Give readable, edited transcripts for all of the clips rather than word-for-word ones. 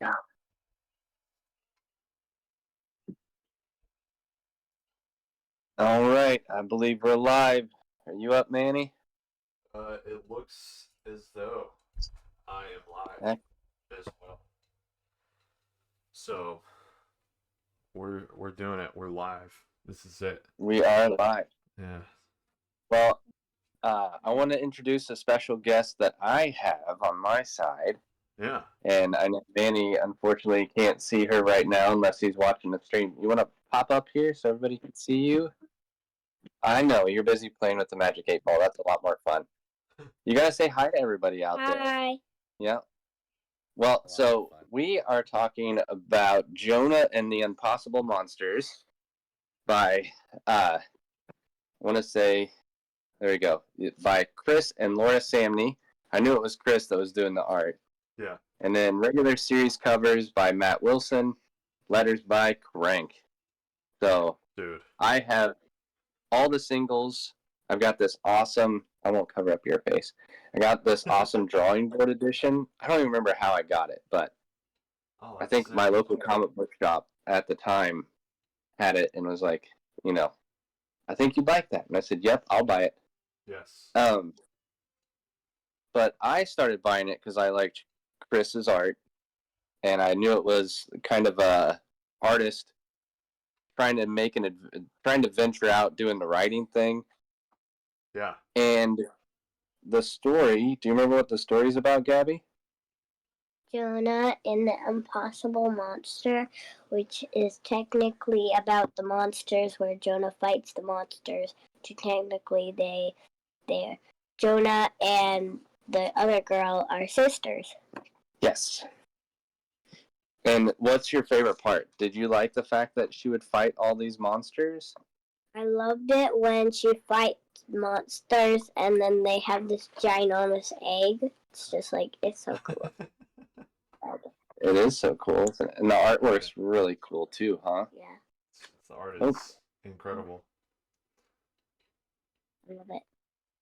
Yeah. All right, I believe we're live. Are you up, Manny? It looks as though I am live Heck, as well. So we're doing it. We're live. This is it. we are live. Yeah. Well, I want to introduce a special guest that I have on my side. Yeah. And I know Manny, unfortunately, can't see her right now unless he's watching the stream. You want to pop up here so everybody can see you? I know, you're busy playing with the Magic 8 Ball. That's a lot more fun. You got to say hi to everybody out there. Hi. Yeah. Well, so we are talking about Jonna and the Impossible Monsters by, I want to say, there we go, by Chris and Laura Samney. I knew it was Chris that was doing the art. Yeah. And then regular series covers by Matt Wilson, letters by Crank. So, Dude. I have all the singles. I've got this awesome, I won't cover up your face. I got this awesome drawing board edition. I don't even remember how I got it, but I think sick. my local comic book shop at the time had it and was like, I think you'd like that. And I said, yep, I'll buy it. Yes. But I started buying it because I liked Chris's art, and I knew it was kind of a artist trying to venture out doing the writing thing. Yeah. And the story, do you remember what the story's about, Gabby? Jonna and the Impossible Monster, which is technically about the monsters where Jonna fights the monsters. Technically, they're Jonna and the other girl are sisters. Yes. And what's your favorite part? Did you like the fact that she would fight all these monsters? I loved it when she fights monsters and then they have this ginormous egg. It's just like, it's so cool. It is so cool. And the artwork's really cool too, huh? Yeah. The art is incredible. I love it.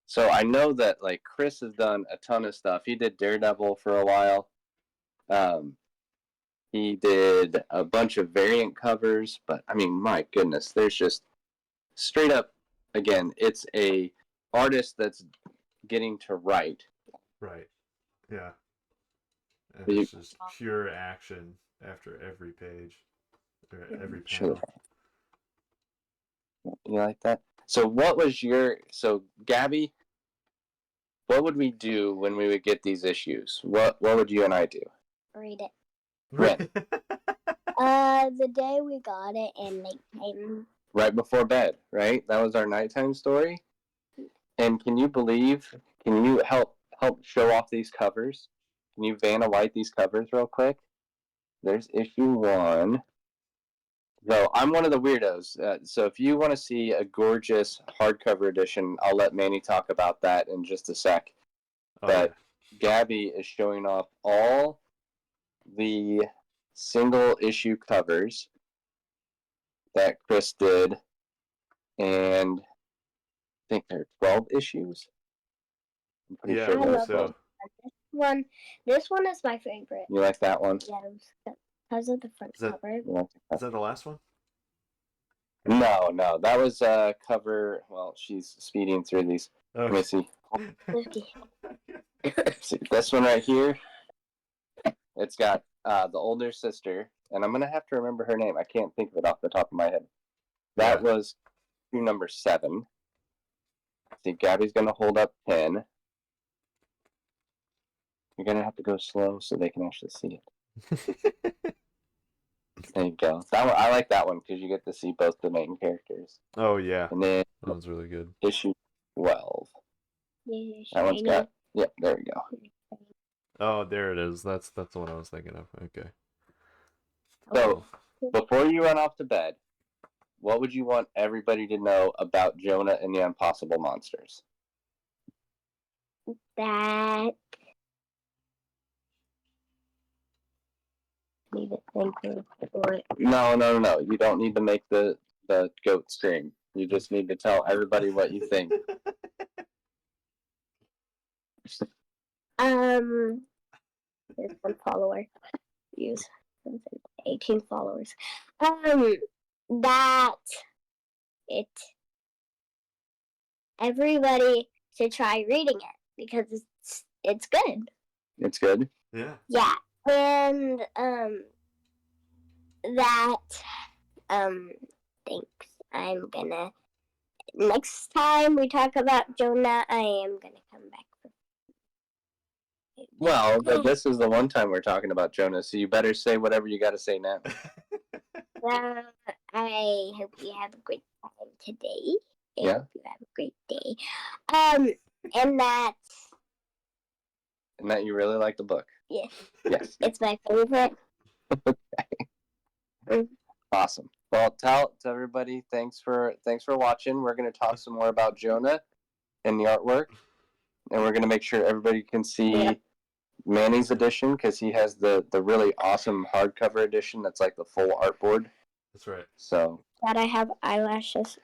So I know that like Chris has done a ton of stuff. He did Daredevil for a while. He did a bunch of variant covers, but I mean, my goodness, there's just straight up. Again, it's a artist that's getting to write. Right. Yeah. And it's just pure action after every page, or every panel. You like that? So Gabby, what would we do when we would get these issues? What would you and I do? Read it. When? The day we got it and nighttime. Right before bed, right? That was our nighttime story. And can you help show off these covers? Can you Vanna White these covers real quick? There's issue 1. So I'm one of the weirdos. So if you want to see a gorgeous hardcover edition, I'll let Manny talk about that in just a sec. But Gabby is showing off all the single issue covers that Chris did, and I think there are 12 issues. I'm pretty sure I love so. This one is my favorite. You like that one? Yeah, because of the front cover. Is that the last one? No, that was a cover. Well, she's speeding through these. Let me see. See. This one right here. It's got the older sister, and I'm gonna have to remember her name. I can't think of it off the top of my head. That was issue number 7. See, Gabby's gonna hold up 10. You're gonna have to go slow so they can actually see it. There you go. That one, I like that one because you get to see both the main characters. Oh yeah, and then that one's really good. Issue 12. Yeah, that one's got. Yep, there we go. Oh, there it is. That's the one I was thinking of. Okay. So before you run off to bed, what would you want everybody to know about Jonna and the Impossible Monsters? That. Need to think for it. No. You don't need to make the goat scream. You just need to tell everybody what you think. There's one follower. Use. 18 followers. That it everybody should try reading it because it's good. It's good. Yeah. Yeah, and that thanks. I'm gonna next time we talk about Jonah, I am gonna come back. Well, but this is the one time we're talking about Jonah, so you better say whatever you got to say now. I hope you have a great time today. I Yeah. hope you have a great day. And that you really like the book. Yes. Yes. It's my favorite. Awesome. Well, tell everybody thanks for watching. We're going to talk some more about Jonah and the artwork, and we're going to make sure everybody can see Manny's edition because he has the really awesome hardcover edition that's like the full artboard. That's right. So That I have eyelashes.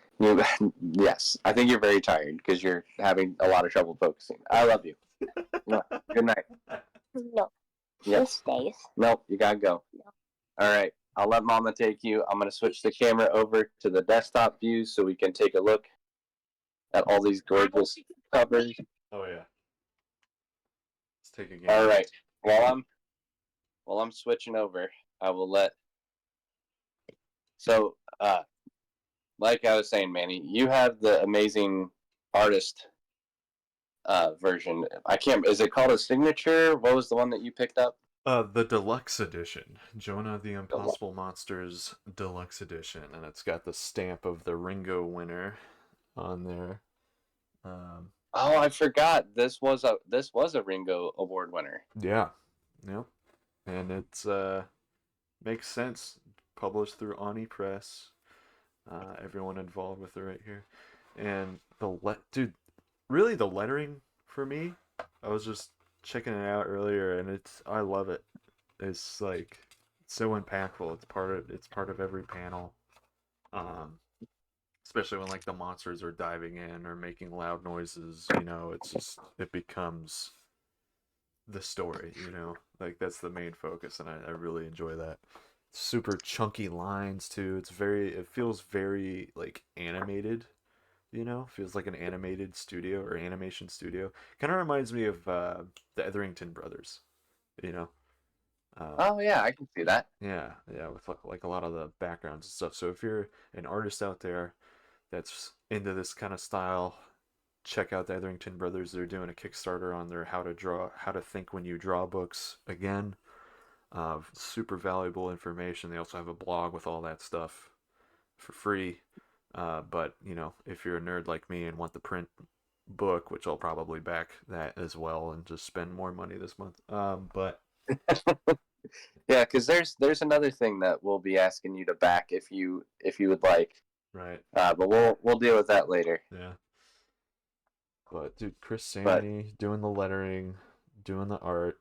Yes, I think you're very tired because you're having a lot of trouble focusing. I love you. Good night. No. Yes. Days. Nope, you gotta go. No. All right, I'll let Mama take you. I'm gonna switch the camera over to the desktop view so we can take a look at all these gorgeous covers. Oh yeah. Let's take a game. All right, while I'm switching over, I will let. So, like I was saying, Manny, you have the amazing artist version. I can't. Is it called a signature? What was the one that you picked up? The deluxe edition, Jonah the Impossible Monsters Deluxe Edition, and it's got the stamp of the Ringo winner on there. Oh, I forgot. This was a Ringo Award winner. Yeah, yep, and it's makes sense. Published through Ani Press. Everyone involved with it right here, and dude, really the lettering for me. I was just checking it out earlier, and I love it. It's like so impactful. It's part of every panel. Especially when like the monsters are diving in or making loud noises, it becomes the story, like that's the main focus, and I really enjoy that. Super chunky lines too. It feels very like animated, feels like an animated studio or animation studio. Kind of reminds me of the Etherington brothers, you know. Oh yeah, I can see that. Yeah, with like a lot of the backgrounds and stuff. So if you're an artist out there that's into this kind of style, check out the Etherington brothers. They're doing a Kickstarter on their how to think when you draw books again. Super valuable information. They also have a blog with all that stuff for free. But if you're a nerd like me and want the print book, which I'll probably back that as well and just spend more money this month. But yeah, because there's another thing that we'll be asking you to back if you would like. Right. But we'll deal with that later. Yeah. But dude, Chris Samney doing the lettering, doing the art.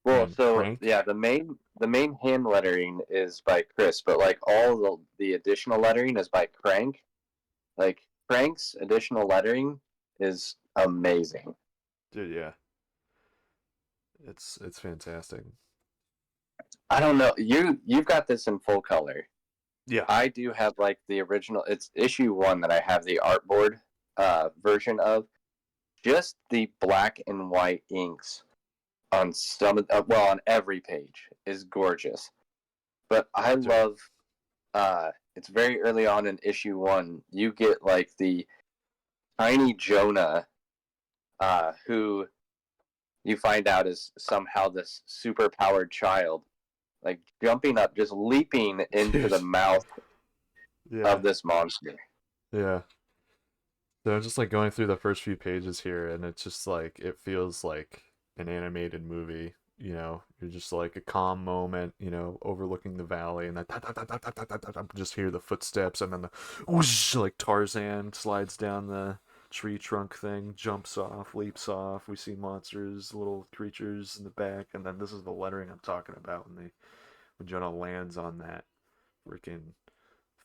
Well, so Crank. yeah, the main hand lettering is by Chris, but like all the additional lettering is by Crank. Like Crank's additional lettering is amazing. Dude, yeah. It's fantastic. I don't know. You've got this in full color. Yeah. I do have like the original. It's issue 1 that I have the artboard version of. Just the black and white inks on on every page is gorgeous. But I love it's very early on in issue 1. You get like the tiny Jonah who you find out is somehow this super powered child, like jumping up, just leaping into the mouth of this monster. Yeah. So I'm just like going through the first few pages here, and it's just like it feels like an animated movie. You're just like a calm moment, overlooking the valley, and then just hear the footsteps, and then the whoosh, like Tarzan slides down the tree trunk thing, jumps off, leaps off. We see monsters, little creatures in the back, and then this is the lettering I'm talking about when Jonah lands on that freaking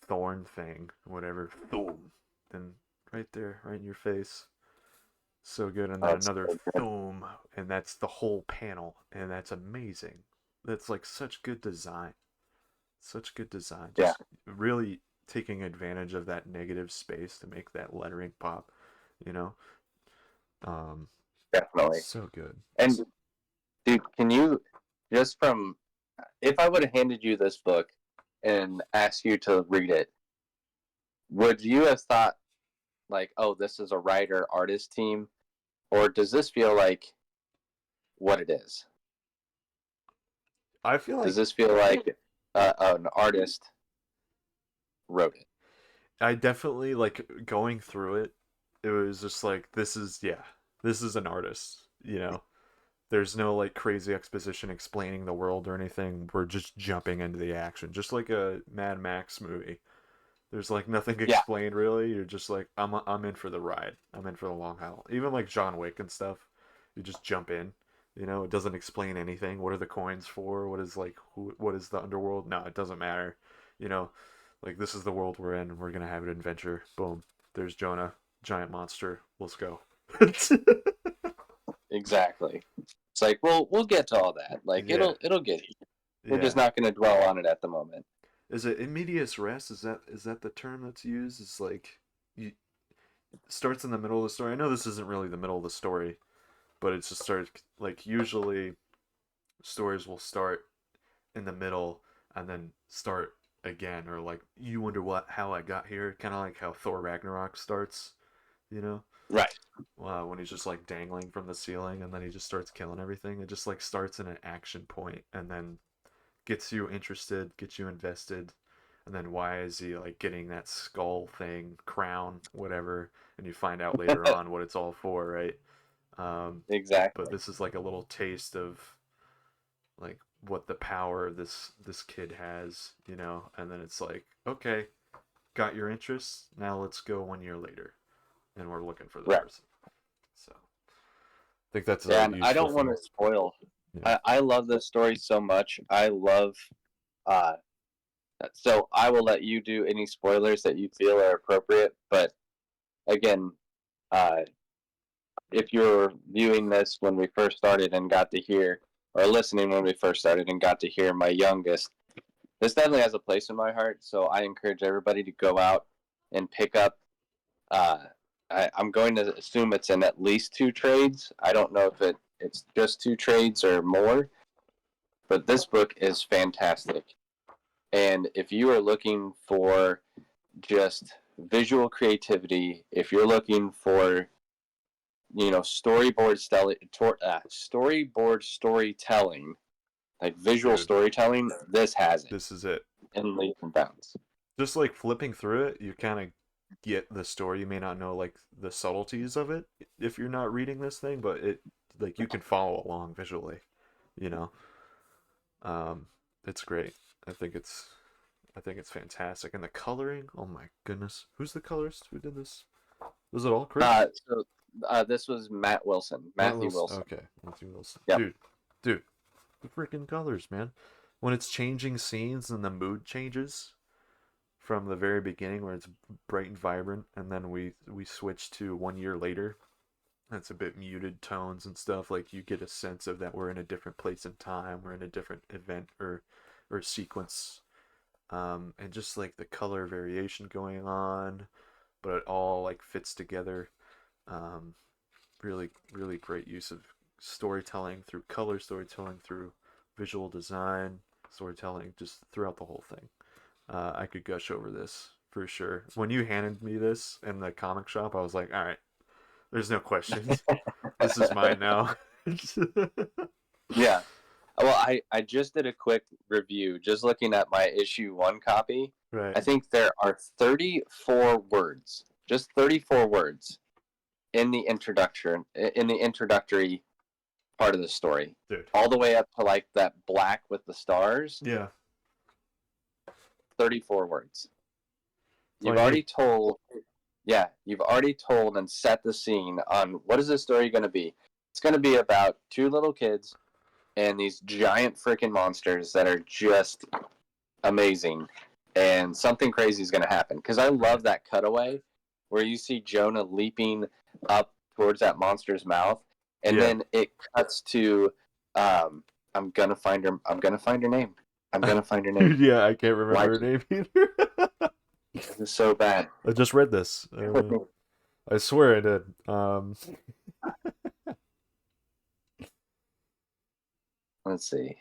thorn thing, whatever, boom, then right there, right in your face. So good. And then another boom, and that's the whole panel, and that's amazing. It's like such good design. Such good design. Yeah, Just really taking advantage of that negative space to make that lettering pop, you know? Um, definitely. so good. And dude, can you just from if I would have handed you this book and asked you to read it, would you have thought like, oh, this is a writer artist team, or does this feel like what it is? I feel Does like this feel like an artist wrote it? I definitely like going through it. It was just like this is an artist, you know. There's no like crazy exposition explaining the world or anything. We're just jumping into the action, just like a Mad Max movie. There's like nothing Yeah, explained really. You're just like I'm in for the ride. I'm in for the long haul. Even like John Wick and stuff, you just jump in. You know, it doesn't explain anything. What are the coins for? What is like what is the underworld? No, it doesn't matter. You know, like this is the world we're in. We're gonna have an adventure. Boom. There's Jonah, giant monster. Let's go. exactly. It's like we'll get to all that. Like Yeah, it'll get you. We're just yeah. not going to dwell on it at the moment. Is it immediate rest? Is that the term that's used? It's like you starts in the middle of the story. I know this isn't really the middle of the story, but it just starts like usually stories will start in the middle and then start again, or like you wonder what how I got here, kind of like how Thor Ragnarok starts, you know, Right. when he's just like dangling from the ceiling and then he just starts killing everything. It just like starts in an action point and then gets you interested, gets you invested, and then why is he like getting that skull thing, crown, whatever, and you find out later on what it's all for, right? But Exactly. this is like a little taste of like what the power this kid has, you know, and then it's like, okay, got your interest, now let's go 1 year later, and we're looking for the Right. person. So I think that's Yeah, a and I useful don't want thing. to spoil. Yeah. I love this story so much. I love. Uh, so I will let you do any spoilers that you feel are appropriate. But again, uh, if you're viewing this when we first started and got to hear, or listening when we first started and got to hear my youngest, this definitely has a place in my heart. So I encourage everybody to go out and pick up. Uh, I'm going to assume it's in at least 2 trades. I don't know if it's just 2 trades or more, but this book is fantastic. And if you are looking for just visual creativity, if you're looking for storyboard storytelling, like visual Dude, storytelling, this has it this is it. in leaps and bounds. Just like flipping through it, you kind of get the story. You may not know like the subtleties of it if you're not reading this thing, but it like you can follow along visually, you know. Um, it's great. I think it's I think it's fantastic, and the coloring. Oh my goodness, who's the colorist who did this? Was it all Chris? This was Matt Wilson, Matt Matthew Wilson. Wilson. Okay, Matthew Wilson. Yep. Dude, the freaking colors, man. When it's changing scenes and the mood changes from the very beginning, where it's bright and vibrant, and then we switch to 1 year later. That's a bit muted tones and stuff. Like you get a sense of that we're in a different place in time. We're in a different event or sequence, and just like the color variation going on, but it all like fits together. Um, really great use of storytelling through color, storytelling through visual design, storytelling just throughout the whole thing. I could gush over this for sure. When you handed me this in the comic shop, I was like, all right, there's no questions. This is mine now. Yeah. Well, I just did a quick review, just looking at my issue 1 copy. Right. I think there are 34 words, just 34 words in the introductory part of the story, Dude. all the way up to like that black with the stars. Yeah. 34 words. That's all You've you need. already told, yeah, you've already told and set the scene on what is this story going to be. It's going to be about 2 little kids and these giant freaking monsters that are just amazing, and something crazy is going to happen. Because I Right. love that cutaway where you see Jonah leaping up towards that monster's mouth, and Yeah. then it cuts to I'm gonna find her. I'm gonna find her name. I'm gonna find her name. Yeah, I can't remember Why? her name either. This is so bad. I just read this. I swear I did. Let's see.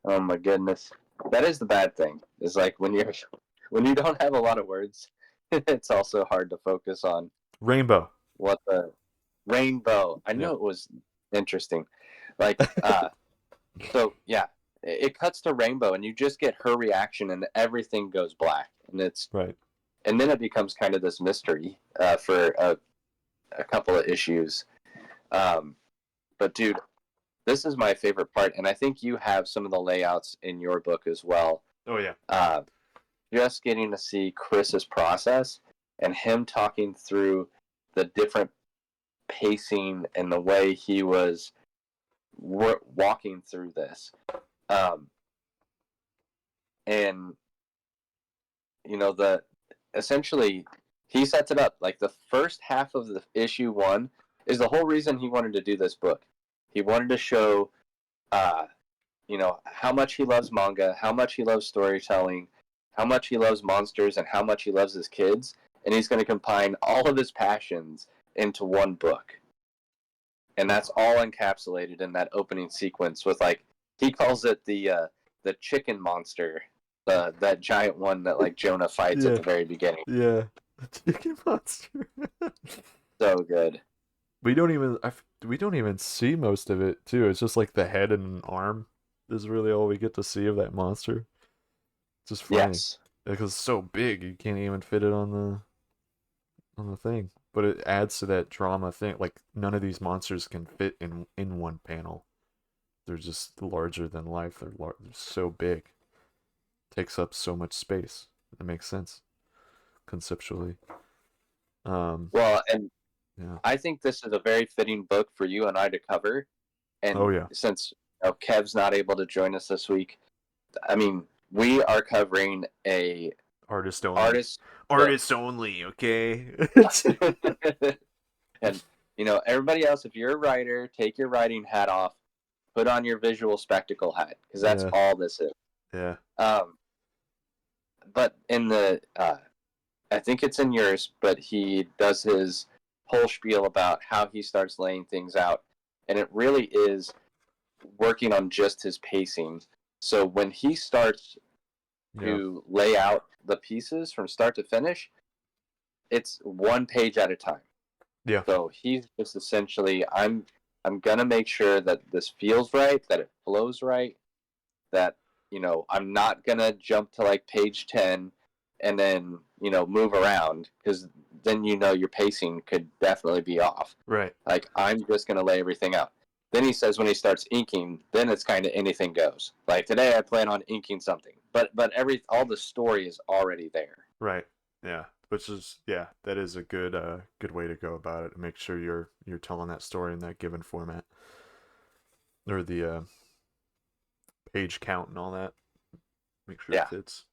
Oh my goodness, that is the bad thing. Is like when you don't have a lot of words, it's also hard to focus on Rainbow. what the rainbow. I knew Yeah. it was interesting. Like, so yeah, it cuts to rainbow, and you just get her reaction, and everything goes black, and Right. and then it becomes kind of this mystery for a couple of issues. But dude, this is my favorite part, and I think you have some of the layouts in your book as well. Oh yeah. Just getting to see Chris's process and him talking through the different pacing and the way he was walking through this. And essentially he sets it up like the first half of the issue 1 is the whole reason he wanted to do this book. He wanted to show how much he loves manga, how much he loves storytelling, how much he loves monsters, and how much he loves his kids, and he's going to combine all of his passions into one book. And that's all encapsulated in that opening sequence with, like, he calls it the chicken monster, that giant one that, like, Jonna fights at the very beginning. Yeah. The chicken monster. So good. We don't even see most of it too. It's just like the head and an arm is really all we get to see of that monster. It's just funny. Yes. Because it's so big, you can't even fit it on the thing. But it adds to that drama thing. Like none of these monsters can fit in one panel. They're just larger than life. They're so big. Takes up so much space. It makes sense conceptually. Well, and Yeah. I think this is a very fitting book for you and I to cover. And Oh yeah. since Kev's not able to join us this week, I mean, we are covering a Artist only. artist only, okay? And everybody else, if you're a writer, take your writing hat off, put on your visual spectacle hat, because that's all this is. Yeah. But in the I think it's in yours, but he does his whole spiel about how he starts laying things out, and it really is working on just his pacing. So when he starts to lay out the pieces from start to finish, it's one page at a time. Yeah. So he's just essentially, I'm gonna make sure that this feels right, that it flows right, that I'm not gonna jump to like page 10 and then move around, because then your pacing could definitely be off. Right. Like, I'm just gonna lay everything out. Then he says when he starts inking, then it's kind of anything goes. Like today I plan on inking something, but all the story is already there. Right. Yeah. Which is that is a good way to go about it. Make sure you're telling that story in that given format, or the page count and all that. Make sure it fits.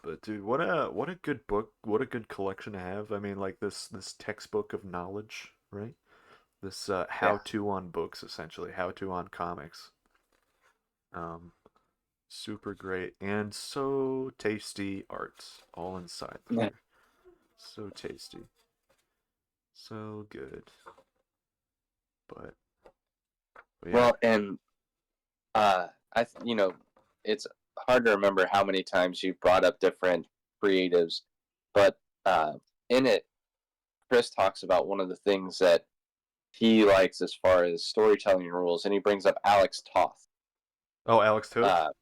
But dude, what a good book, what a good collection to have. I mean, like this textbook of knowledge, right? This how-to on books, essentially, how-to on comics. Super great and so tasty art all inside there. So tasty, so good. But yeah. Well, and it's hard to remember how many times you brought up different creatives, but in it, Chris talks about one of the things that he likes as far as storytelling rules, and he brings up Alex Toth. Oh, Alex Toth?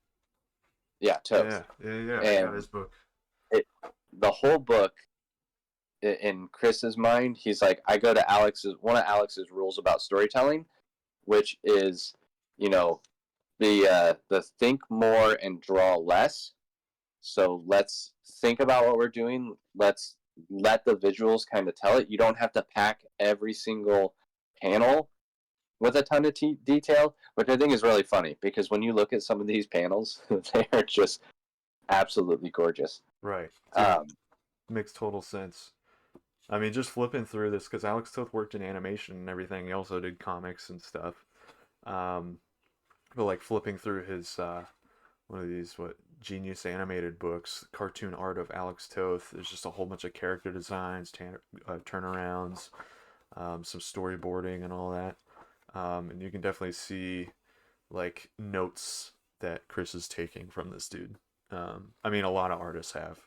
Yeah, Toth. Yeah. And I got his book. The whole book, in Chris's mind, he's like, I go to one of Alex's rules about storytelling, which is, the think more and draw less. So let's think about what we're doing. Let's let the visuals kind of tell it. You don't have to pack every single panel with a ton of detail, which I think is really funny, because when you look at some of these panels, they are just absolutely gorgeous. Right. Dude, makes total sense. I mean, just flipping through this, because Alex Toth worked in animation and everything. He also did comics and stuff. but like flipping through his one of these Genius animated books, cartoon art of Alex Toth. There's just a whole bunch of character designs, turnarounds, some storyboarding, and all that. And you can definitely see like notes that Chris is taking from this dude. I mean, a lot of artists have,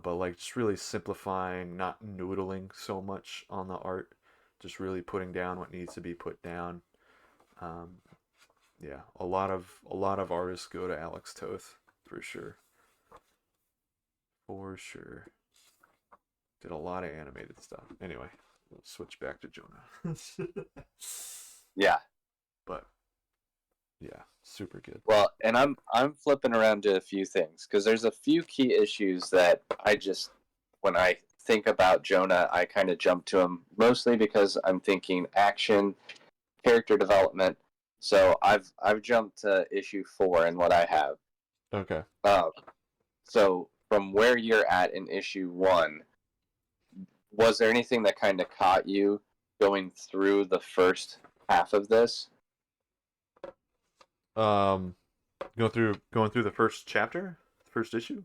but like just really simplifying, not noodling so much on the art, just really putting down what needs to be put down. Um, yeah, a lot of artists go to Alex Toth for sure. For sure. Did a lot of animated stuff. Anyway, we'll switch back to Jonna. Yeah. But yeah, super good. Well, and I'm flipping around to a few things because there's a few key issues that I just, when I think about Jonah, I kind of jump to them, mostly because I'm thinking action, character development. So I've jumped to issue 4 and what I have. Okay. So from where you're at in issue 1, was there anything that kind of caught you going through the first half of this? Um, going through the first chapter, first issue,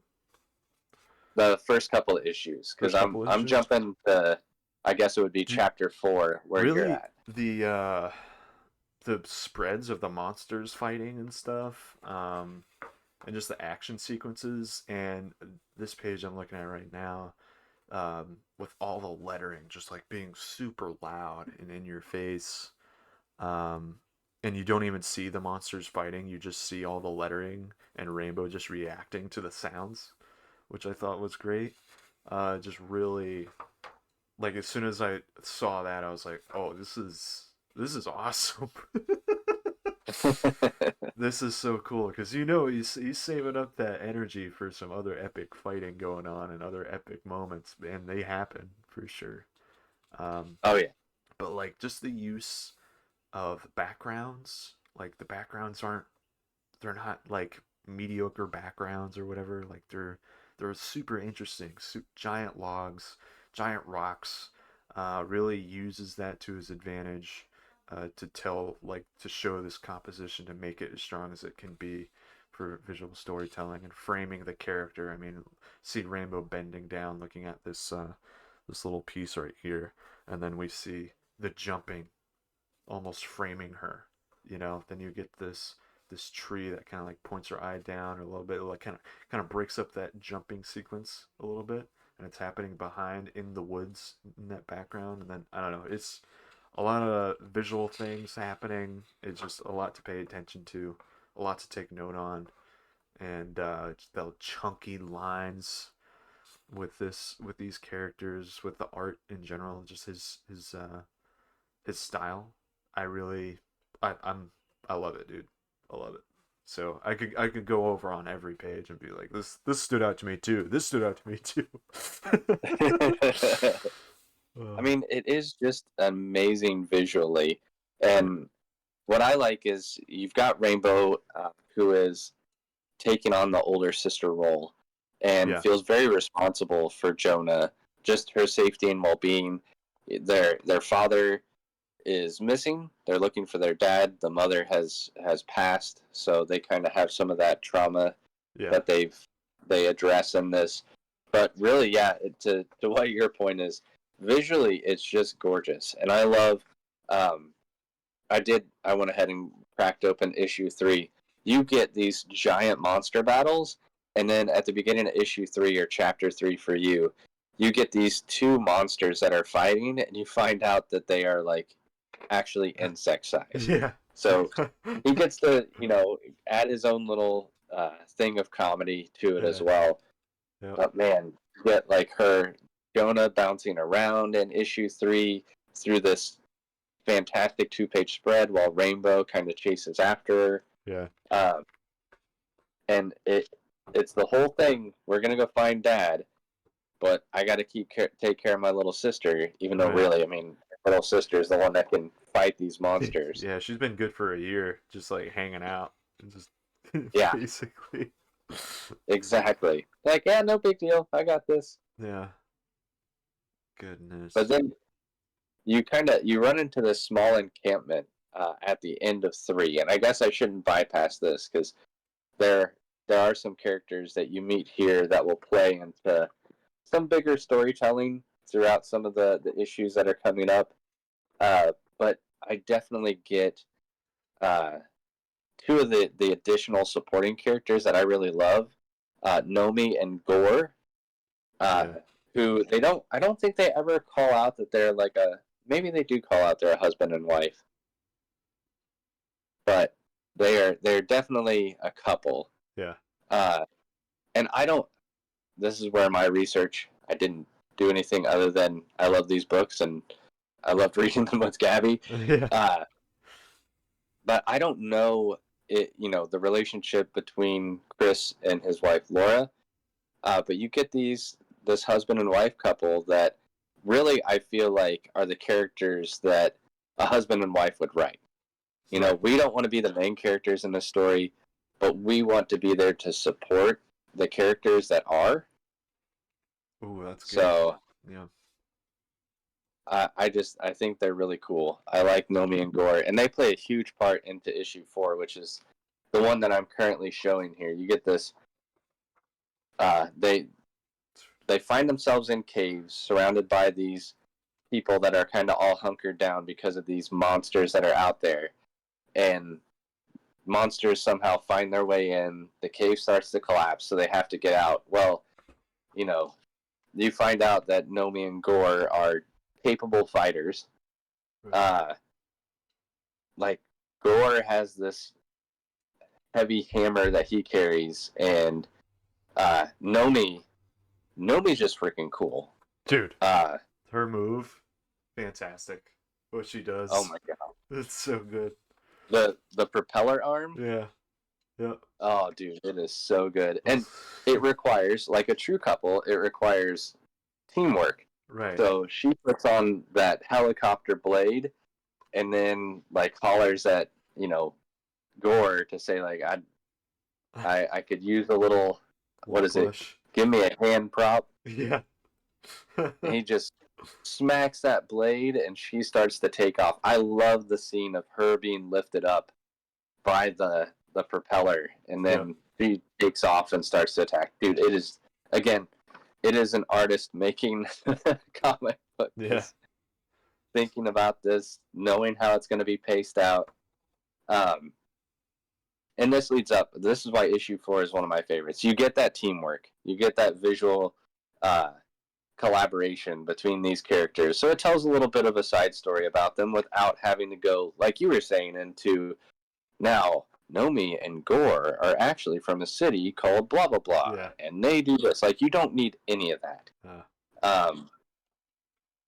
The first couple of issues, because first couple I'm issues. jumping to, I guess it would be chapter 4 where you're Really, at. the spreads of the monsters fighting and stuff, and just the action sequences, and this page I'm looking at right now, with all the lettering just like being super loud and in your face, um, and you don't even see the monsters fighting, you just see all the lettering and Rainbow just reacting to the sounds, which I thought was great. Just really, like, as soon as I saw that, I was like, oh, this is awesome. This is so cool because he's saving up that energy for some other epic fighting going on and other epic moments, and they happen for sure. Oh yeah. But like just the use of backgrounds, like the backgrounds they're not like mediocre backgrounds or whatever. Like they're super interesting. Giant logs, giant rocks. Really uses that to his advantage, to tell, like, to show this composition, to make it as strong as it can be for visual storytelling and framing the character. I mean, see Rainbow bending down, looking at this little piece right here, and then we see the jumping, almost framing her. Then you get this tree that kind of like points her eye down a little bit, like kind of breaks up that jumping sequence a little bit, and it's happening behind in the woods in that background. And then I don't know, it's a lot of visual things happening. It's just a lot to pay attention to, a lot to take note on, and the chunky lines with these characters, with the art in general, just his style. I really, I love it, dude. I love it. So I could go over on every page and be like, this stood out to me too. This stood out to me too. I mean, it is just amazing visually, and what I like is you've got Rainbow, who is taking on the older sister role, and Yeah. feels very responsible for Jonah, just her safety and well-being. Their father is missing. They're looking for their dad. The mother has passed, so they kind of have some of that trauma Yeah. that they address in this. But really, yeah, to what your point is, visually it's just gorgeous, and I love. Um, I went ahead and cracked open issue 3. You get these giant monster battles, and then at the beginning of issue 3 or chapter 3 for you, you get these 2 monsters that are fighting, and you find out that they are like actually insect size. Yeah. So he gets to, add his own little thing of comedy to it as Yeah. well. Yep. But man, you get like Jonah bouncing around in issue 3 through this fantastic 2-page spread while Rainbow kind of chases after her. Yeah. And it's the whole thing. We're gonna go find Dad, but I got to take care of my little sister. Even though, Right. really, I mean, little sister is the one that can fight these monsters. Yeah, she's been good for a year, just like hanging out and just Yeah, basically. exactly. Like, yeah, no big deal. I got this. Yeah. Goodness. But then you run into this small encampment, at the end of 3. And I guess I shouldn't bypass this because there are some characters that you meet here that will play into some bigger storytelling throughout some of the issues that are coming up. But I definitely get two of the additional supporting characters that I really love, Nomi and Gore, who I don't think they ever call out that they're like maybe they do call out they're a husband and wife, but they're definitely a couple. Yeah. And I don't. This is where my research. I didn't do anything other than I love these books and I loved reading them with Gabby. Yeah. But I don't know the relationship between Chris and his wife Laura. But you get this husband and wife couple that really I feel like are the characters that a husband and wife would write. You know, we don't want to be the main characters in the story, but we want to be there to support the characters that are. Ooh, that's good. So, yeah. I think they're really cool. I like Nomi and Gore, and they play a huge part into issue 4, which is the one that I'm currently showing here. You get this. They find themselves in caves surrounded by these people that are kind of all hunkered down because of these monsters that are out there, and monsters somehow find their way in. The cave starts to collapse, so they have to get out. Well, you find out that Nomi and Gore are capable fighters. Like Gore has this heavy hammer that he carries, and Nomi's just freaking cool, dude. Her move, fantastic. What she does. Oh my god, it's so good. The propeller arm. Yeah. Oh, dude, it is so good, and it requires, like a true couple, it requires teamwork. Right. So she puts on that helicopter blade, and then like hollers at Gore to say like I could use a little what is it? Give me a hand prop. Yeah. And he just smacks that blade, and she starts to take off. I love the scene of her being lifted up by the propeller, and then she takes off and starts to attack. Dude, it is an artist making comic book. Yeah. Thinking about this, knowing how it's going to be paced out. And this leads up. This is why issue 4 is one of my favorites. You get that teamwork. You get that visual collaboration between these characters. So it tells a little bit of a side story about them without having to go, like you were saying, into now Nomi and Gore are actually from a city called blah blah blah, and they do this. Like, you don't need any of that.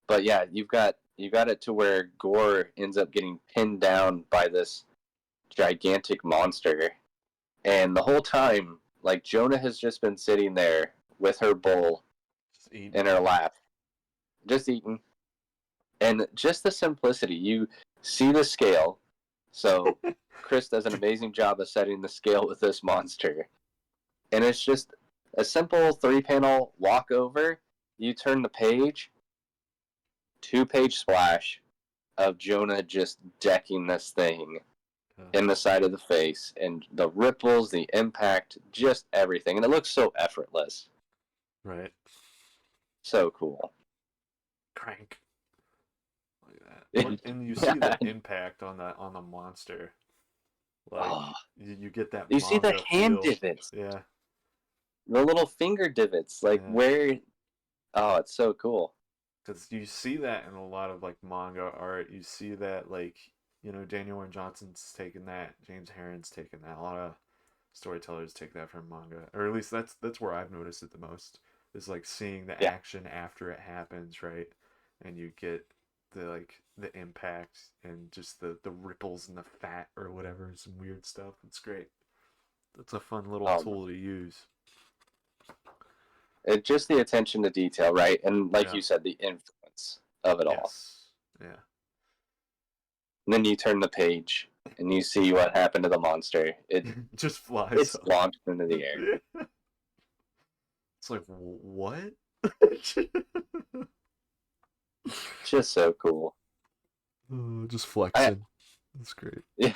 But yeah, you got it to where Gore ends up getting pinned down by this gigantic monster, and the whole time, like, Jonna has just been sitting there with her bowl in her lap, just eating, and just the simplicity. You see the scale, so Chris does an amazing job of setting the scale with this monster, and it's just a simple 3-panel walkover. You turn the page, 2-page splash of Jonna just decking this thing in the side of the face, and the ripples, the impact, just everything, and it looks so effortless. Right. So cool. Crank. Like that. And you see the impact on the monster. Like, you get that. You see the hand divots. Yeah. The little finger divots, like where. Oh, it's so cool. Because you see that in a lot of like manga art. You see that, like, Daniel Warren Johnson's taken that. James Herron's taken that. A lot of storytellers take that from manga, or at least that's where I've noticed it the most. Is like seeing the action after it happens, right? And you get the impact and just the ripples and the fat or whatever, some weird stuff. It's great. That's a fun little tool to use. It just the attention to detail, right? And like you said, the influence of it all. Yeah. And then you turn the page and you see what happened to the monster. It just flies. It's launched into the air. It's like, what? Just so cool. Just flexing. That's great. Yeah.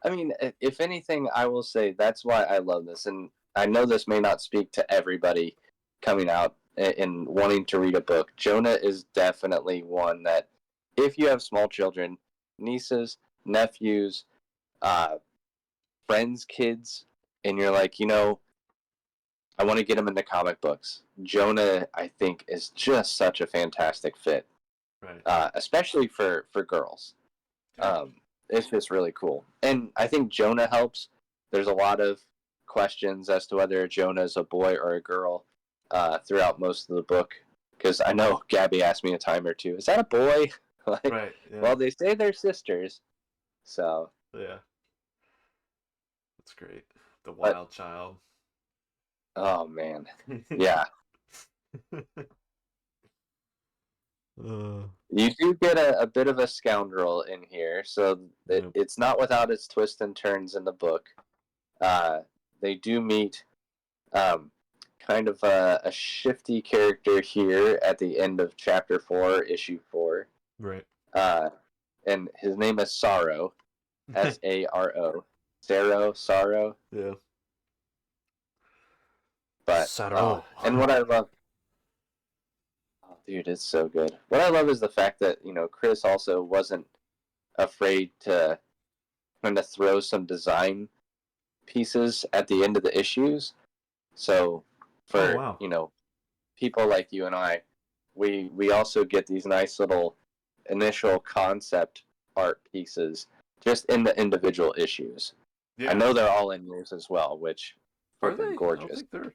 I mean, if anything, I will say that's why I love this. And I know this may not speak to everybody coming out and wanting to read a book. Jonah is definitely one that, if you have small children, nieces, nephews, uh, friends, kids, and you're like, I want to get them into comic books. Jonah, I think, is just such a fantastic fit, Right. especially for girls. Yeah. It's just really cool. And I think Jonah helps. There's a lot of questions as to whether Jonah is a boy or a girl throughout most of the book. Because I know Gabby asked me a time or two, is that a boy? Like, Right. Yeah. well, they say they're sisters. So, Yeah. That's great. The but, wild child. oh, man. Yeah. You do get a bit of a scoundrel in here, so Yep. it's not without its twists and turns in the book. They do meet um, kind of a shifty character here at the end of chapter 4, issue 4. Right. And his name is Sorrow, Saro. Sorrow. Yeah. But, Saro. and what I love, oh, dude, it's so good. What I love is the fact that, Chris also wasn't afraid to kind of throw some design pieces at the end of the issues. So Oh, for, wow. people like you and I, we also get these nice little initial concept art pieces just in the individual issues. Yeah. I know they're all in yours as well, which Are freaking they? I don't gorgeous. think they're.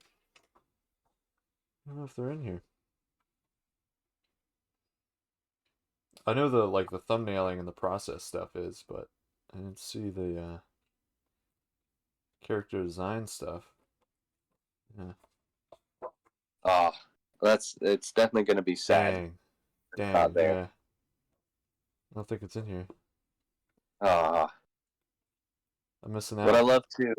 I don't know if they're in here. I know the thumbnailing and the process stuff is, but I didn't see the character design stuff. Yeah. Oh, it's definitely going to be sad. Dang. It's Dang. not there. Yeah. I don't think it's in here. Ah, I'm missing what I out. love too.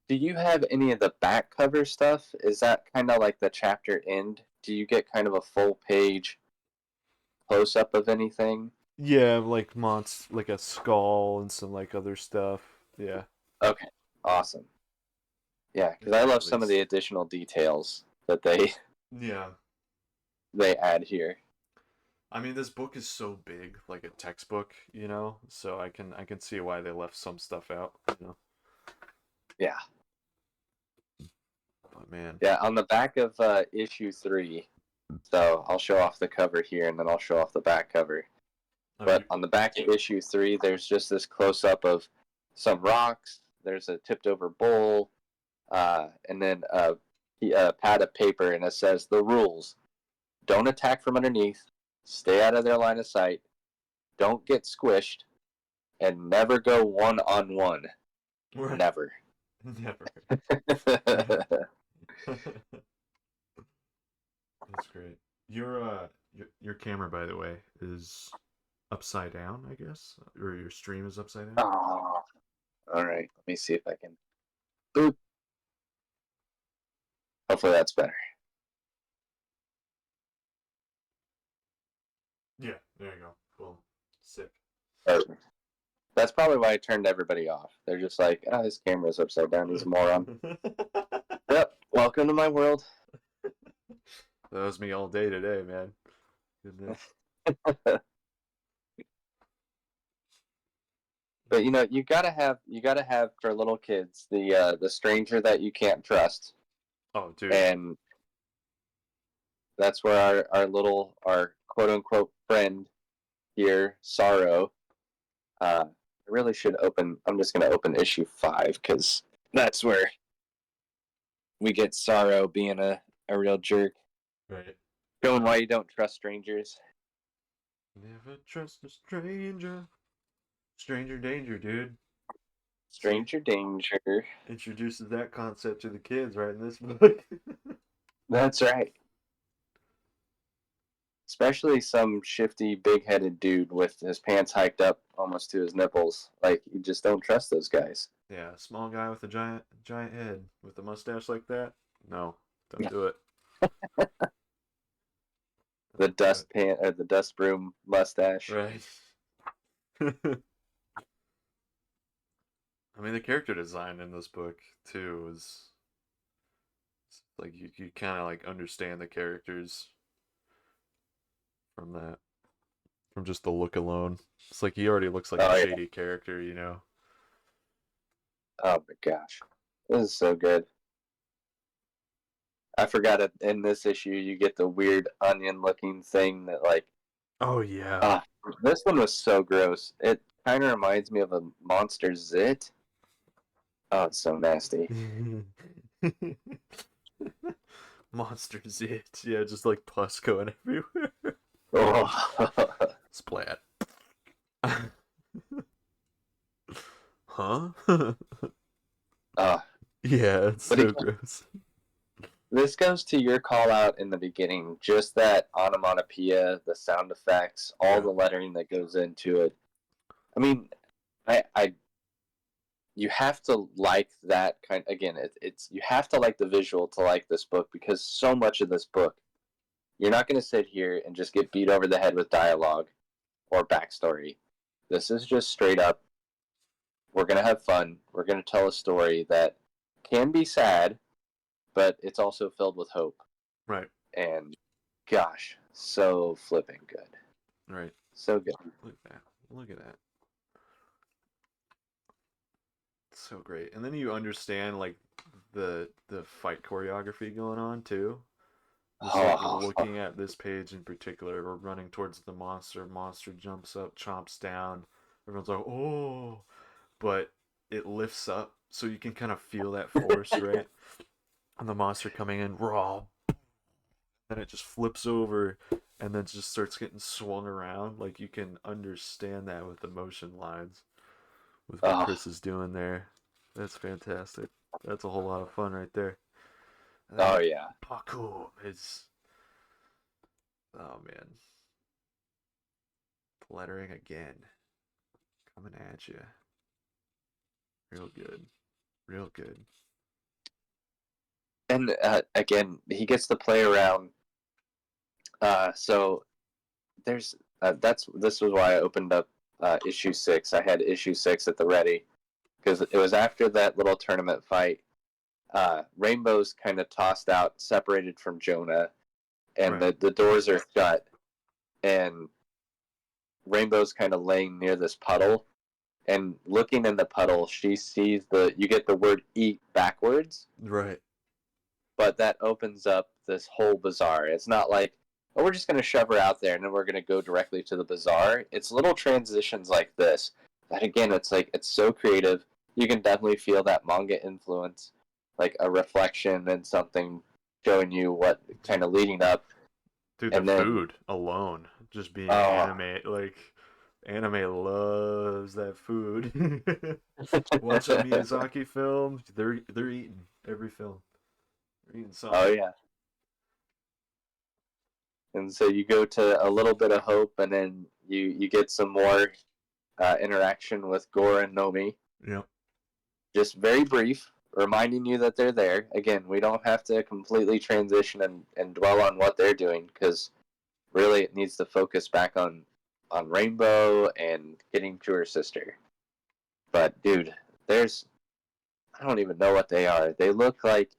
Do you have any of the back cover stuff? Is that kind of like the chapter end? Do you get kind of a full page close up of anything? Yeah, like like a skull and some other stuff. Yeah. Okay, awesome. Yeah, because I Yeah, love at some of the least. additional details that they Yeah. they add here. I mean, this book is so big, like a textbook, so I can see why they left some stuff out. Yeah, But man. yeah. On the back of issue 3, so I'll show off the cover here, and then I'll show off the back cover. Oh, But on the back of issue 3, there's just this close up of some rocks. There's a tipped over bowl, and then a pad of paper, and it says the rules: don't attack from underneath, stay out of their line of sight, don't get squished, and never go one on one. right. Never. Never. That's great. Your camera, by the way, is upside down, I guess, or your stream is upside down. Oh, all right. Let me see if I can. Boop. Hopefully that's better. Yeah, there you go. Cool. Sick. Perfect. That's probably why I turned everybody off. They're just like, oh, his camera's upside down. He's a moron. Yep. Welcome to my world. That was me all day today, man. Goodness. But you gotta have for little kids the stranger that you can't trust, Oh, dude. and that's where our quote unquote friend here, Sorrow. I really should open. I'm just gonna open issue 5 because that's where we get Sorrow being a real jerk, Right. showing why you don't trust strangers. Never trust a stranger. Stranger danger, dude. See, Stranger danger. introduces that concept to the kids right in this book. That's right. Especially some shifty, big-headed dude with his pants hiked up almost to his nipples. Like, you just don't trust those guys. Yeah, small guy with a giant head with a mustache like that. No, don't do it. The Don't do it. the dust broom mustache. Right. I mean, the character design in this book too is like you kind of like understand the characters from that, from just the look alone. It's like he already looks like a Oh yeah. shady character, you know. Oh my gosh, this is so good. I forgot it in this issue. You get the weird onion-looking thing that like. Oh yeah. Ah, this one was so gross. It kind of reminds me of a monster zit. Oh, it's so nasty. Monsters it. Yeah, just like pus going everywhere. Oh. Splat. Huh? Ah, Yeah, it's but so gross. this goes to your call out in the beginning. Just that onomatopoeia, the sound effects, all Yeah. the lettering that goes into it. I mean, I you have to like that kind. Again, it's you have to like the visual to like this book because so much of this book, you're not going to sit here and just get beat over the head with dialogue or backstory. This is just straight up. We're going to have fun. We're going to tell a story that can be sad, but it's also filled with hope. Right. And gosh, so flipping good. Right. So good. Look at that. Look at that. So great. And then you understand like the fight choreography going on too. Just like looking at this page in particular, we're running towards the monster. Monster jumps up, chomps down. Everyone's like, "Oh!" But it lifts up, so you can kind of feel that force, right? And the monster coming in raw, then it just flips over, and then just starts getting swung around. Like you can understand that with the motion lines, with what Oh, Chris is doing there. That's fantastic. That's a whole lot of fun right there. And oh then yeah. parkour is, oh man, lettering again, coming at you, real good, real good. And again, he gets to play around. So there's this was why I opened up issue 6. I had issue 6 at the ready because it was after that little tournament fight. Rainbow's kind of tossed out, separated from Jonna, and Right. the doors are shut, and Rainbow's kind of laying near this puddle, and looking in the puddle, she sees you get the word eat backwards, Right. but that opens up this whole bazaar. It's not like, oh, we're just going to shove her out there and then we're going to go directly to the bazaar. It's little transitions like this that, again, it's like, it's so creative. You can definitely feel that manga influence, like a reflection and something showing you what kind of leading up. Dude, the And then, food alone, just being oh, anime, like anime loves that food. Watch a Miyazaki film, they're eating every film. They're eating oh something. yeah. And so you go to a little bit of hope, and then you get some more interaction with Gora and Nomi. Yep. Just very brief, reminding you that they're there. Again, we don't have to completely transition and dwell on what they're doing because really it needs to focus back on Rainbow and getting to her sister. But dude, there's I don't even know what they are. They look like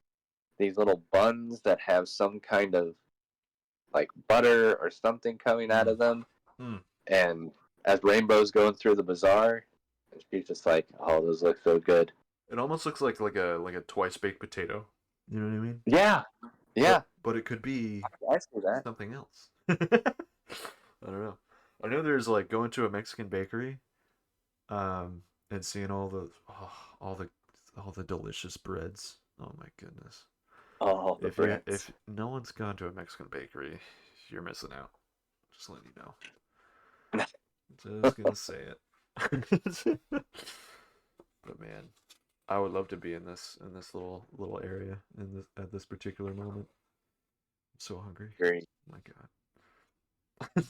these little buns that have some kind of like butter or something coming out Mm. of them. Mm. And as Rainbow's going through the bazaar, she's just like, "Oh, those look so good." It almost looks like a twice baked potato. You know what I mean? Yeah, yeah, But it could be I see that. something else. I don't know. I know there's like going to a Mexican bakery, and seeing all the delicious breads. Oh my goodness. Oh, the breads. If no one's gone to a Mexican bakery, you're missing out. Just letting you know. Just gonna say it. But man, I would love to be in this little area in this at this particular moment. I'm so hungry. Great. Oh my god.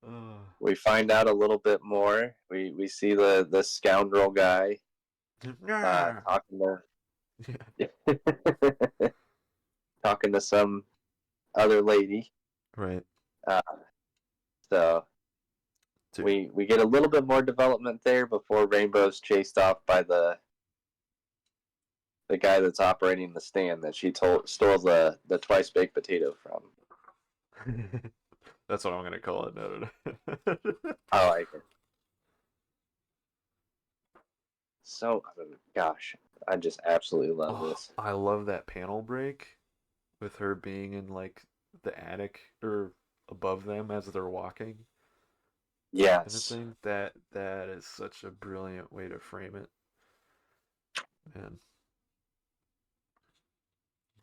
uh, We find out a little bit more. We see the scoundrel guy yeah. talking talking to some other lady. Right. Uh, so 2. We get a little bit more development there before Rainbow's chased off by the guy that's operating the stand that she stole the twice baked potato from. That's what I'm gonna call it. No. I like it. So, gosh, I just absolutely love this. I love that panel break with her being in like the attic or above them as they're walking. Yes. And I think that is such a brilliant way to frame it. And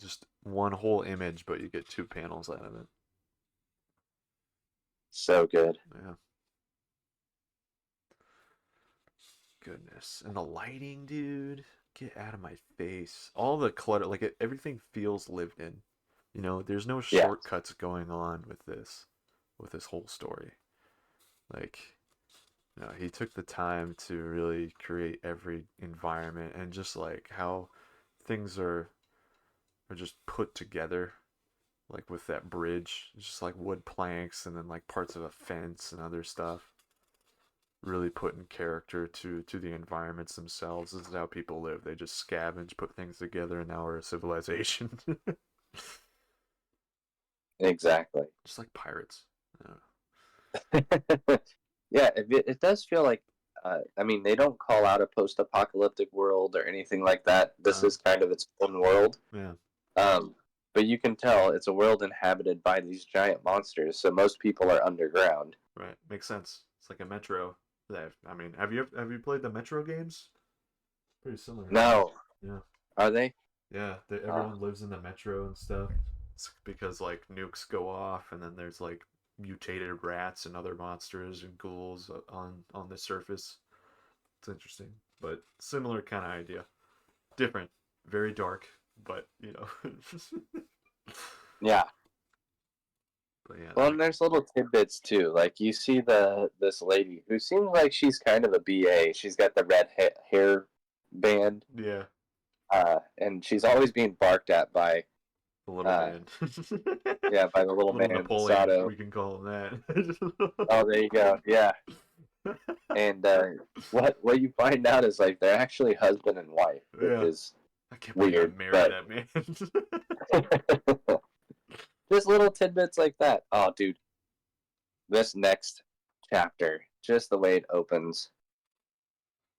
just one whole image, but you get 2 panels out of it. So good. Yeah. Goodness. And the lighting, dude. Get out of my face. All the clutter, like everything feels lived in. You know, there's no shortcuts going on with this whole story. Like, you know, he took the time to really create every environment and just like how things are just put together. Like with that bridge, it's just like wood planks and then like parts of a fence and other stuff. Really put in character to the environments themselves. This is how people live. They just scavenge, put things together, and now we're a civilization. Exactly. Just like pirates. Yeah, it does feel like, I mean, they don't call out a post-apocalyptic world or anything like that. This is kind of its own world. Yeah. But you can tell it's a world inhabited by these giant monsters, so most people are underground. Right. Makes sense. It's like a Metro. I mean, have you played the Metro games? Pretty similar. No. Yeah. Are they? Yeah. Everyone lives in the Metro and stuff. It's because like nukes go off, and then there's like mutated rats and other monsters and ghouls on the surface. It's interesting, but similar kind of idea. Different, very dark, but you know. Yeah. But yeah. Well, and there's little tidbits too. Like you see this lady who seems like she's kind of a BA. She's got the red hair band. Yeah. And she's always being barked at by The little man. Yeah, by the little man, Napoleon, Sato. we can call him that. Oh, there you go. Yeah. And what you find out is like they're actually husband and wife, which is I can't believe weird. I married that man. Just little tidbits like that. Oh, dude. This next chapter, just the way it opens.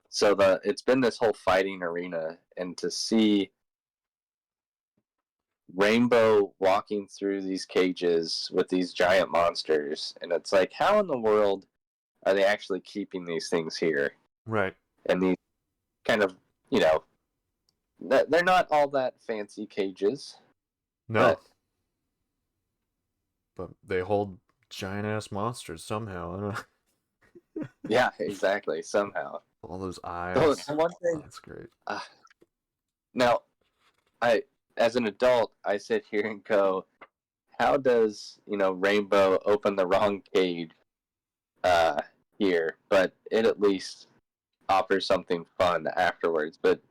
So it's been this whole fighting arena, and to see Rainbow walking through these cages with these giant monsters, and it's like, how in the world are they actually keeping these things here? Right. And these kind of, you know, they're not all that fancy cages. No. But they hold giant ass monsters somehow. I don't know. Yeah, exactly. Somehow. All those eyes. So one thing, that's great. Now, as an adult, I sit here and go, how does, Rainbow open the wrong cage here? But it at least offers something fun afterwards. But,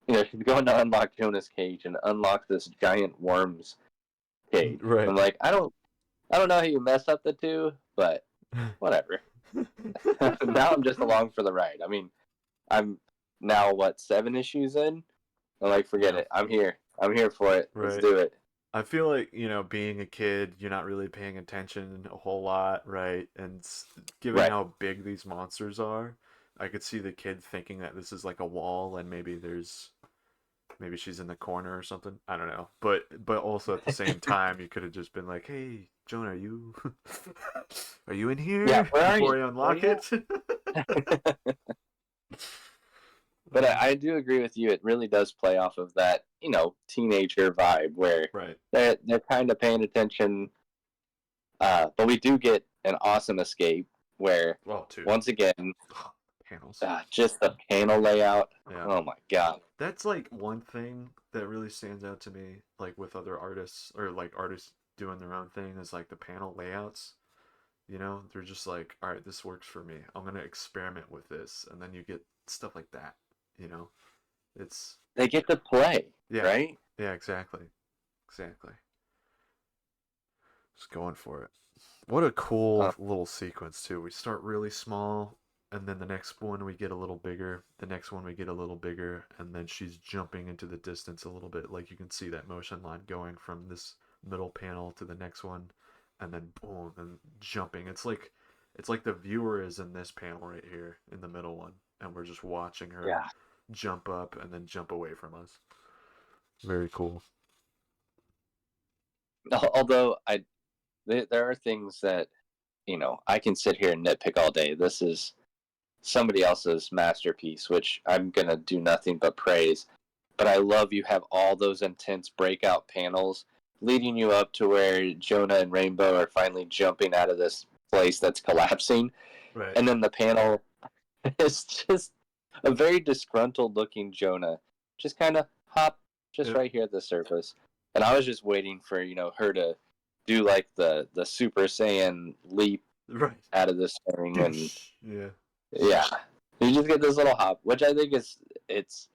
she's going to unlock Jonah's cage and unlock this giant worm's cage. Right. I'm like, I don't know how you mess up the two, but whatever. Now I'm just along for the ride. I mean, I'm now, 7 issues in? I'm like, forget it. I'm here. I'm here for it. Right. Let's do it. I feel like, being a kid, you're not really paying attention a whole lot, right? And given how big these monsters are, I could see the kid thinking that this is like a wall and maybe she's in the corner or something. I don't know. But also at the same time, you could have just been like, hey, Jonah, are you in here? Yeah, where are before you? I unlock it? But I do agree with you. It really does play off of that, teenager vibe where they're kind of paying attention. But we do get an awesome escape where, once again, panels. Just the panel layout. Yeah. Oh my god. That's like one thing that really stands out to me, like with other artists or like artists doing their own thing, is like the panel layouts. They're just like, all right, this works for me. I'm gonna experiment with this, and then you get stuff like that. They get to play, right? Yeah, exactly. Just going for it. What a cool Uh, little sequence too. We start really small, and then the next one we get a little bigger. The next one we get a little bigger, and then she's jumping into the distance a little bit. Like you can see that motion line going from this middle panel to the next one, and then boom, and jumping. It's like the viewer is in this panel right here in the middle one, and we're just watching her yeah. jump up and then jump away from us. Very cool. Although there are things that I can sit here and nitpick all day. This is somebody else's masterpiece, which I'm gonna do nothing but praise. But I love you have all those intense breakout panels leading you up to where Jonah and Rainbow are finally jumping out of this place that's collapsing, Right. and then the panel is just a very disgruntled looking Jonah, just kind of hop just Yep. right here at the surface. And I was just waiting for her to do like the Super Saiyan leap Right. out of this thing, and Yeah. yeah, you just get this little hop, which I think it's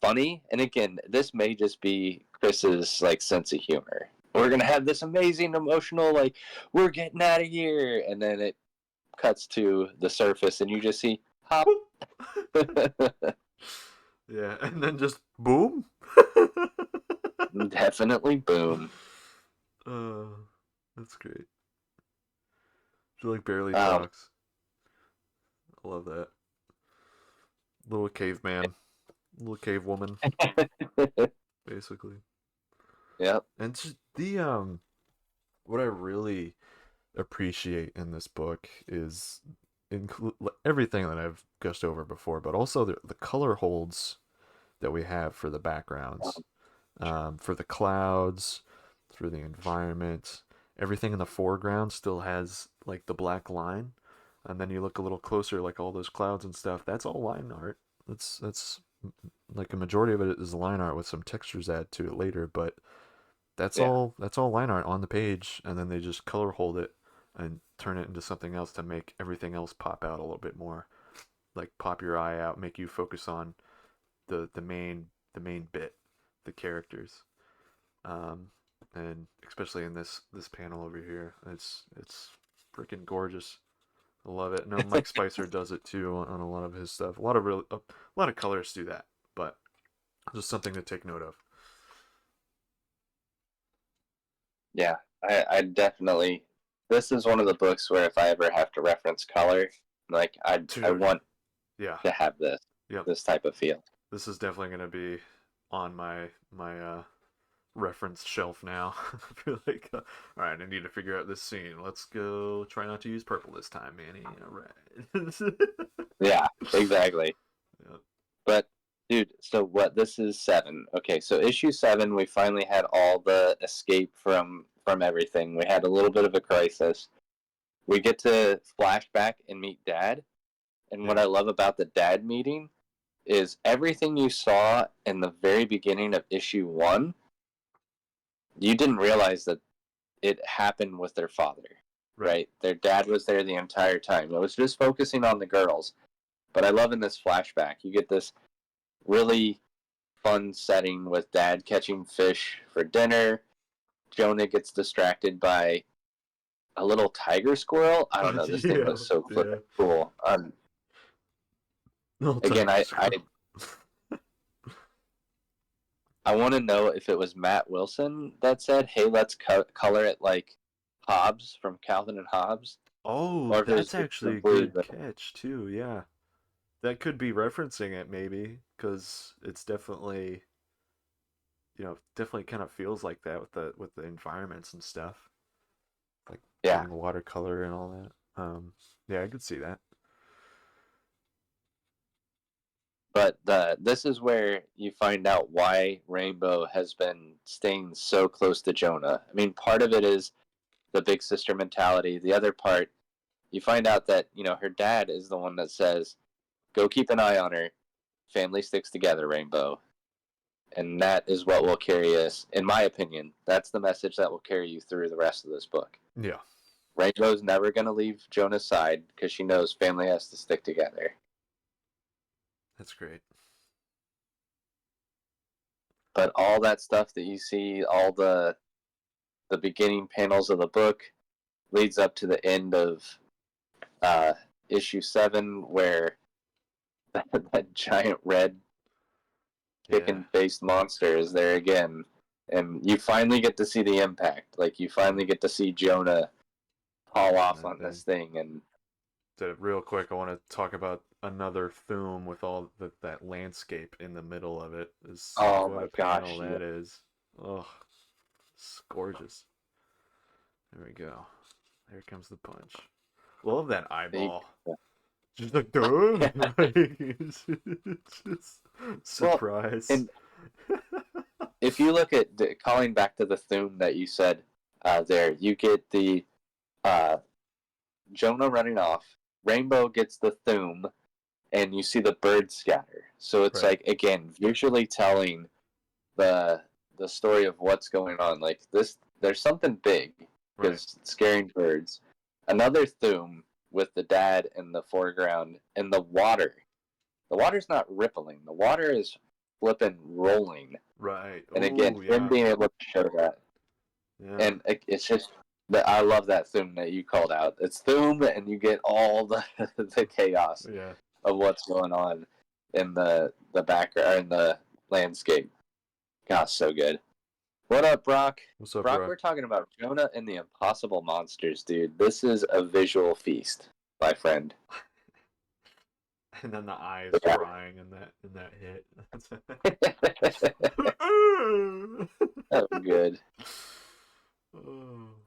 funny. And again, this may just be Chris's like sense of humor. We're gonna have this amazing emotional like we're getting out of here, and then it cuts to the surface, and you just see hop. Yeah, and then just boom. Definitely boom. uh, that's great. She like barely Um, talks. I love that. Little caveman, little cave woman, basically. yep. And just what I really appreciate in this book is everything that I've gushed over before, but also the color holds that we have for the backgrounds, for the clouds, for the environment. Everything in the foreground still has like the black line, and then you look a little closer, like all those clouds and stuff. That's all line art. That's like a majority of it is line art with some textures added to it later, but Yeah. that's all line art on the page, and then they just color hold it and turn it into something else to make everything else pop out a little bit more, like pop your eye out, make you focus on the main bit, the characters, um, and especially in this panel over here, it's freaking gorgeous. I love it. No, Mike Spicer does it too on a lot of his stuff. A lot of colors do that, but just something to take note of. Yeah. I definitely. This is one of the books where if I ever have to reference color, like I Dude, want yeah, to have yep. this type of feel. This is definitely gonna be on my reference shelf now. I feel like, all right, I need to figure out this scene. Let's go. Try not to use purple this time, Manny. All right. Yeah, exactly. Yep. But dude, so what? This is 7. Okay, so issue 7, we finally had all the escape from everything. We had a little bit of a crisis. We get to flashback and meet Dad. And what Yeah. I love about the Dad meeting is everything you saw in the very beginning of issue 1. You didn't realize that it happened with their father, Right. right? Their dad was there the entire time. It was just focusing on the girls. But I love in this flashback, you get this really fun setting with Dad catching fish for dinner. Jonah gets distracted by a little tiger squirrel. I don't know. This thing Yeah. was so Yeah. cool. No Again, tiger I I, scroll. I want to know if it was Matt Wilson that said, "Hey, let's color it like Hobbes from Calvin and Hobbes," Oh, or if it was that's just actually a simply good catch too. Yeah, that could be referencing it maybe, because it's definitely, definitely kind of feels like that with the environments and stuff, like yeah. getting watercolor and all that. Yeah, I could see that. But this is where you find out why Rainbow has been staying so close to Jonah. I mean, part of it is the big sister mentality. The other part, you find out that her dad is the one that says, "Go keep an eye on her. Family sticks together, Rainbow." And that is what will carry us, in my opinion. That's the message that will carry you through the rest of this book. Yeah, Rainbow's never going to leave Jonah's side because she knows family has to stick together. that's great. But all that stuff that you see, all the beginning panels of the book, leads up to the end of issue 7, where that giant red chicken-faced monster is there again, and you finally get to see the impact. Like, you finally get to see Jonna haul off on this thing. And real quick, I want to talk about another Thume with all that landscape in the middle of it. oh What my a panel gosh, that is. Oh, it's gorgeous. There we go. There comes the punch. Love that eyeball. Just like, duh. It's just surprise. Well, and if you look at calling back to the Thume that you said there, you get the Jonna running off. Rainbow gets the Thume, and you see the birds scatter. So it's Right. like, again, visually telling the story of what's going on. Like, this, there's something big because scaring birds. Another Thume with the dad in the foreground, and the water. The water's not rippling. The water is flipping rolling. Right. And again, him being able to show that. Yeah. And it's just that I love that Thume that you called out. It's Thume, and you get all the chaos of what's going on in the background, in the landscape. Gosh, so good. What up, Brock? What's up, Brock? bro? We're talking about Jonna and the Impossible monsters, dude. This is a visual feast, my friend. And then the eyes crying in that hit. So good.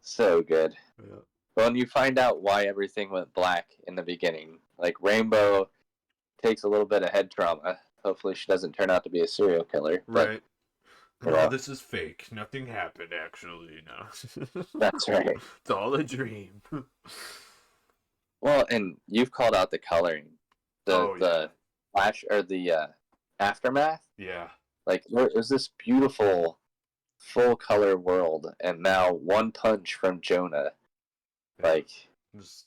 So good. Yeah. Well, and you find out why everything went black in the beginning. Like, Rainbow takes a little bit of head trauma. Hopefully she doesn't turn out to be a serial killer. Right. But, no, this is fake. Nothing happened, actually. No. That's right. It's all a dream. Well, and you've called out the coloring. The flash, or the aftermath. Yeah. Like, it was this beautiful full color world, and now one punch from Jonna, like, just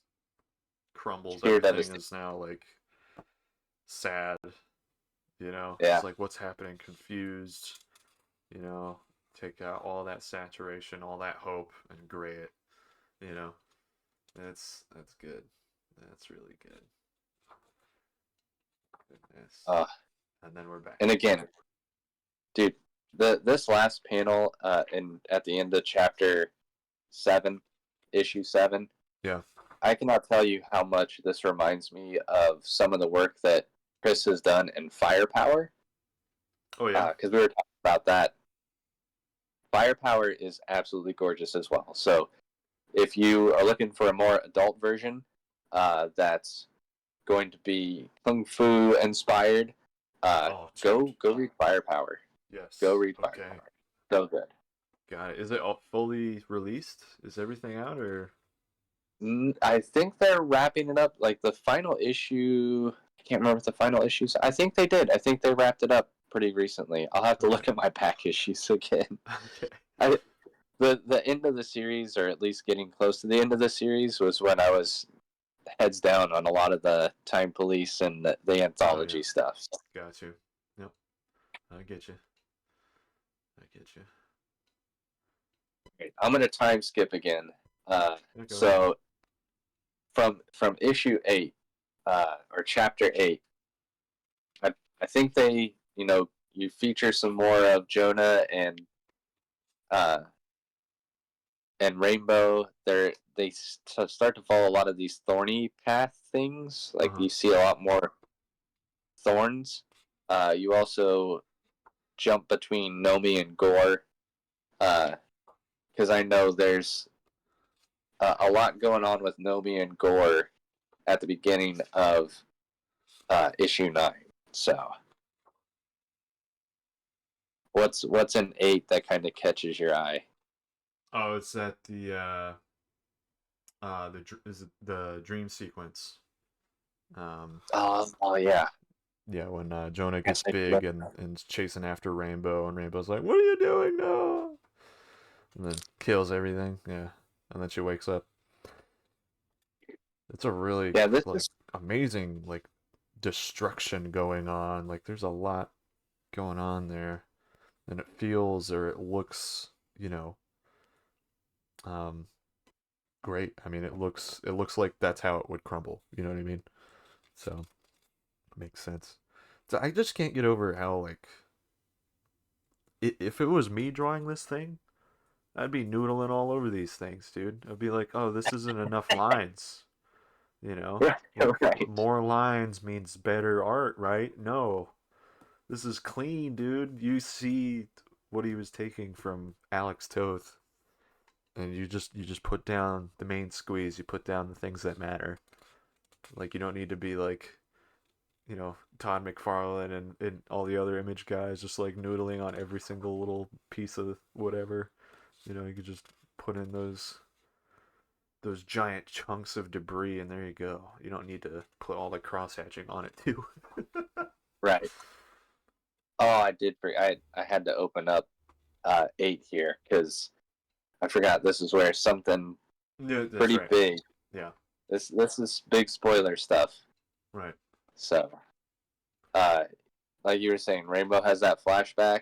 crumbles. Pure Everything devastation. is now like sad, you know. Yeah. It's like, what's happening? Confused, you know. Take out all that saturation, all that hope, and gray it, you know. That's good. That's really good. Goodness. And then we're back. And again, dude, this last panel at the end of chapter 7, issue 7. Yeah. I cannot tell you how much this reminds me of some of the work that Chris has done in Firepower. Oh yeah. Because we were talking about that. Firepower is absolutely gorgeous as well. So if you are looking for a more adult version, that's going to be kung fu inspired, go read Firepower. Yes. Go read Firepower. So good. Got it. Is it all fully released? Is everything out, or? I think they're wrapping it up. Like, the final issue, I can't remember what the final issues. I think they did. I think they wrapped it up pretty recently. I'll have to look at my back issues again. Okay. The end of the series, or at least getting close to the end of the series, was when I was heads down on a lot of the Time Police and the anthology stuff. Got you. Yep. I get you. I'm gonna time skip again. So from issue 8, or chapter 8, I think they, you feature some more of Jonna and Rainbow. They start to follow a lot of these thorny path things. Like, you see a lot more thorns. You also jump between Nomi and Gore, because I know there's a lot going on with Nomi and Gore at the beginning of issue 9. So, what's in 8 that kind of catches your eye? Oh, it's at the dream sequence. Oh yeah. Yeah, when Jonah gets big and chasing after Rainbow, and Rainbow's like, "What are you doing, no?" And then kills everything. Yeah, and then she wakes up. It's a really amazing destruction going on. Like, there's a lot going on there, and it feels, or it looks, great. I mean, it looks like that's how it would crumble. You know what I mean? So it makes sense. So I just can't get over how like if it was me drawing this thing, I'd be noodling all over these things, dude. I'd be like, oh, this isn't enough lines. You know, like Right. more lines means better art, right? No, this is clean, dude. You see what he was taking from Alex Toth, and you just put down the main squeeze. You put down the things that matter. Like you don't need to be like, Todd McFarlane and all the other image guys just like noodling on every single little piece of whatever. You could just put in those giant chunks of debris, and there you go. You don't need to put all the cross hatching on it too. Right. Oh, I did. I had to open up 8 here because I forgot this is where something Yeah, that's pretty right. big. Yeah. This is big spoiler stuff. Right. So, like you were saying, Rainbow has that flashback,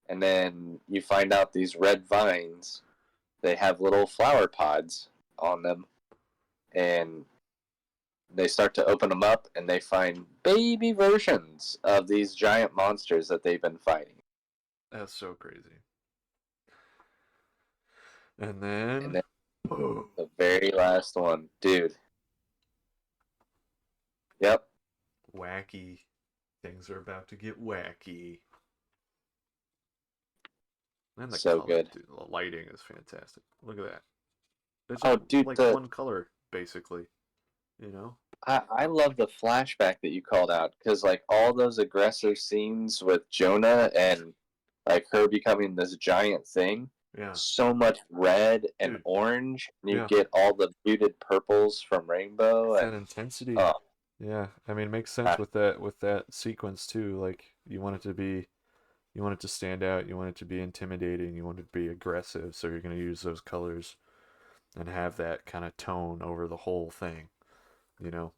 and then you find out these red vines, they have little flower pods on them, and they start to open them up, and they find baby versions of these giant monsters that they've been fighting. That's so crazy. And And then, then the very last one, dude. Yep. wacky. Things are about to get wacky. And the So color, good. dude. The lighting is fantastic. Look at that. It's Oh, just dude, like the one color, basically. You know? I love the flashback that you called out because like all those aggressive scenes with Jonah and like her becoming this giant thing, Yeah. so much red and Dude. orange, and you Yeah. get all the muted purples from Rainbow, It's that and intensity. oh, Yeah. I mean, it makes sense with that sequence too. Like you want it to stand out, you want it to be intimidating, you want it to be aggressive, so you're going to use those colors and have that kind of tone over the whole thing, you know?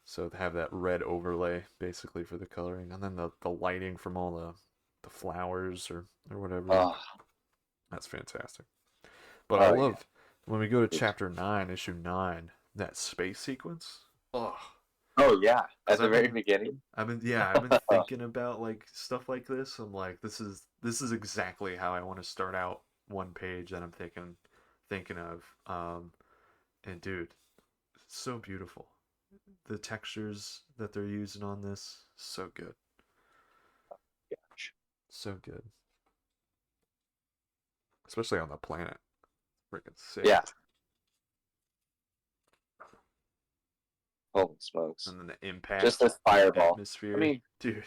So have that red overlay basically for the coloring, and then the lighting from all the flowers or whatever. oh, That's fantastic. But I oh yeah. love when we go to chapter 9, issue 9, that space sequence. Oh, Oh yeah, because at the very beginning. I've been thinking about like stuff like this. I'm like, this is exactly how I want to start out one page that I'm thinking of. And dude, it's so beautiful. The textures that they're using on this, so good, Gosh. so good. Especially on the planet, freaking sick. Yeah. Holy smokes. And then the impact, Just this fireball. atmosphere, I mean, dude.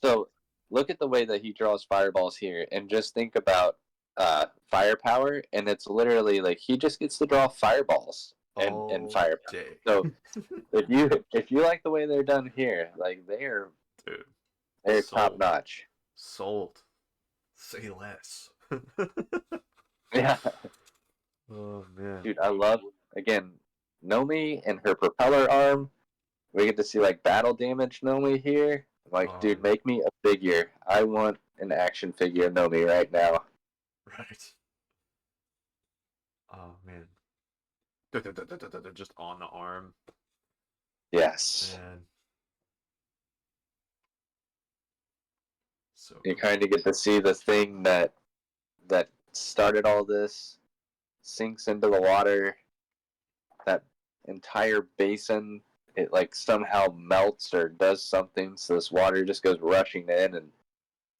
so look at the way that he draws fireballs here, and just think about firepower, and it's literally like he just gets to draw fireballs and All firepower. day. So if you like the way they're done here, like they're Dude, top sold. notch. Sold. Say less. Yeah, Oh man. dude, I love again Nomi and her propeller arm. We get to see like battle damage Nomi here. Like, dude, Um, make me a figure. I want an action figure of Nomi right now. right. Oh man. Just on the arm. Yes. Man. So You cool. kind of get to see the thing that started all this sinks into the water. That entire basin, it like somehow melts or does something, so this water just goes rushing in, and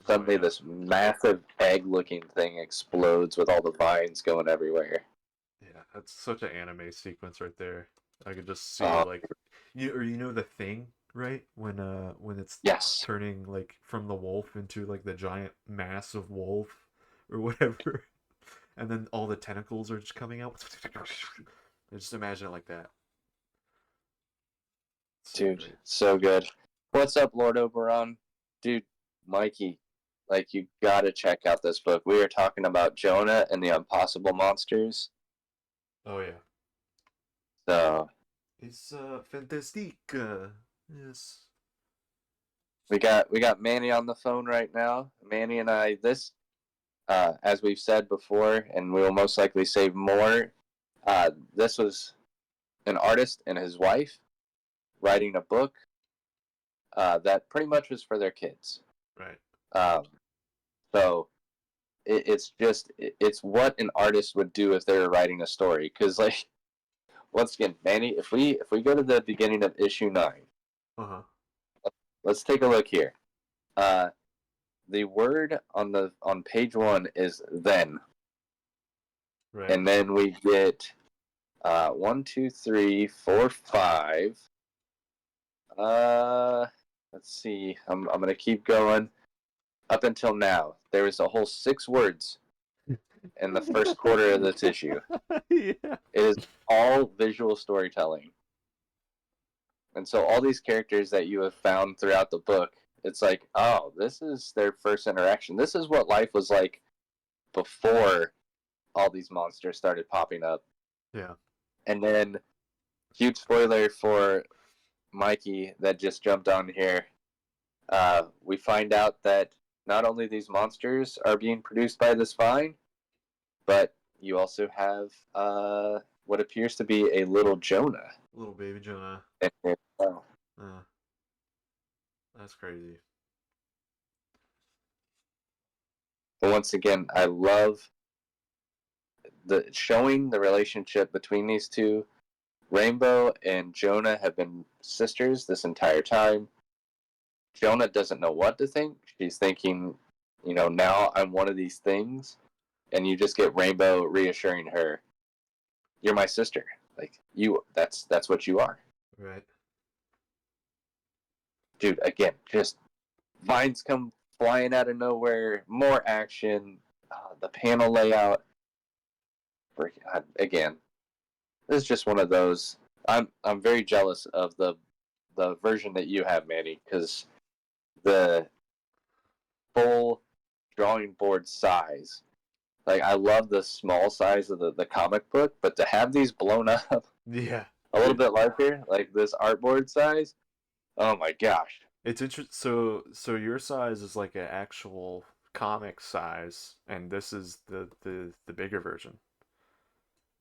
suddenly this massive egg-looking thing explodes with all the vines going everywhere. Yeah, that's such an anime sequence right there. I could just see Uh, like you know the thing, right? When it's yes, turning like from the wolf into like the giant mass of wolf or whatever. And then all the tentacles are just coming out. I just imagine it like that. So dude, great. so good. What's up, Lord Oberon? Dude, Mikey, like you gotta check out this book. We are talking about Jonah and the Unpossible monsters. Oh yeah. So It's fantastique. Yes. we got Manny on the phone right now. Manny and I, this as we've said before, and we will most likely say more. This was an artist and his wife writing a book that pretty much was for their kids. Right. So it's what an artist would do if they were writing a story. Because like once again, Manny, if we go to the beginning of issue 9, let's take a look here. The word on page 1 is then, Right. and then we get 1, 2, 3, 4, 5. Let's see. I'm gonna keep going up until now. There was a whole 6 words in the first quarter of this issue. Yeah. It is all visual storytelling. And so all these characters that you have found throughout the book, it's like, oh, this is their first interaction. This is what life was like before all these monsters started popping up. Yeah. And then, huge spoiler for Mikey that just jumped on here. We find out that not only these monsters are being produced by this vine, but you also have what appears to be a little Jonna. Little baby Jonna. That's crazy. But once again, I love showing the relationship between these two. Rainbow and Jonna have been sisters this entire time. Jonna doesn't know what to think. She's thinking, now I'm one of these things. And you just get Rainbow reassuring her, you're my sister. Like, that's what you are. Right. Dude, again, just vines come flying out of nowhere, more action, the panel layout. Again, this is just one of those. I'm very jealous of the version that you have, Manny, because the full drawing board size. Like, I love the small size of the comic book, but to have these blown up Yeah. a little bit larger, like this artboard size, oh my gosh. It's interesting. So your size is like an actual comic size, and this is the bigger version.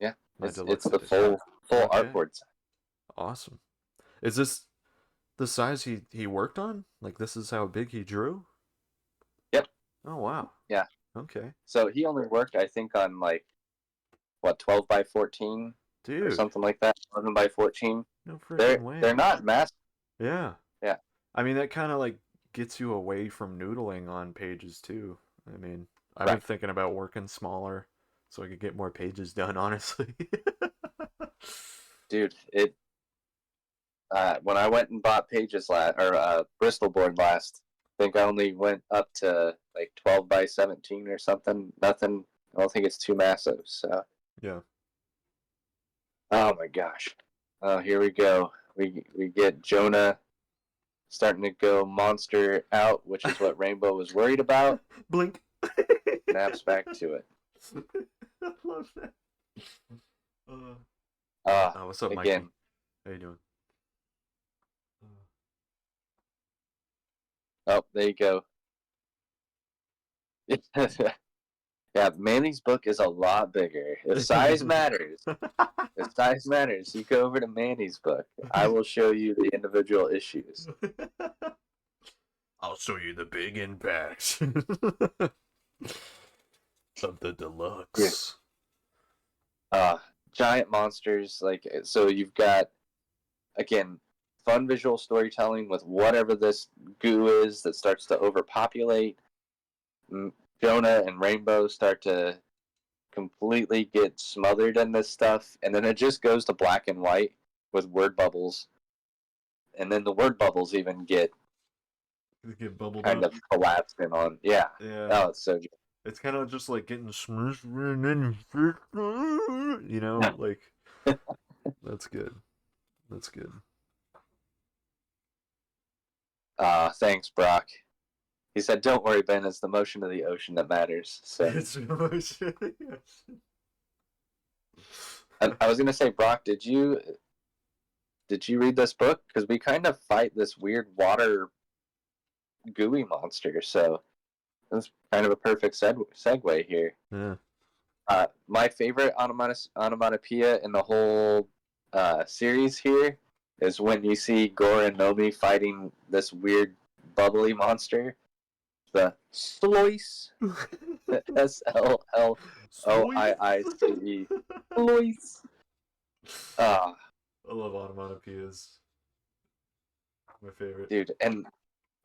Yeah, My it's deluxe the edition. full Okay. artboard size. Awesome. Is this the size he worked on? Like this is how big he drew? Yep. Oh wow. Yeah. Okay. So he only worked, I think, on like 12 by 14 Dude. or something like that, 11 by 14. No freaking way. They're not massive. Yeah. Yeah. I mean that kind of like gets you away from noodling on pages too. I mean, I've Right. been thinking about working smaller so I could get more pages done, honestly. Dude, when I went and bought pages Bristol board last, I think I only went up to like 12 by 17 or something. Nothing. I don't think it's too massive. So. Yeah. Oh my gosh. Oh, here we go. We get Jonna starting to go monster out, which is what Rainbow was worried about. Blink. Snaps back to it. I love that. What's up, again. Mikey? How you doing? Oh, there you go. Yeah, Manny's book is a lot bigger. If size matters, you go over to Manny's book. I will show you the individual issues. I'll show you the big impacts of the deluxe. Giant monsters, so you've got, again, fun visual storytelling with whatever this goo is that starts to overpopulate. Jonna and Rainbow start to completely get smothered in this stuff, and then it just goes to black and white with word bubbles, and then the word bubbles even get bubbled kind up. of collapsing on. Yeah. Oh, it's so good. It's kind of just like getting smushed, like that's good. That's good. Thanks, Brock. He said, "Don't worry, Ben. It's the motion of the ocean that matters." So it's the motion of the ocean. I was gonna say, Brock, did you read this book? Because we kind of fight this weird water gooey monster, so it's kind of a perfect segue here. Yeah. My favorite onomatopoeia in the whole series here is when you see Gore and Nomi fighting this weird bubbly monster. The Sloice. Sloice. Sloice. Ah, I love onomatopoeias. My favorite. dude, and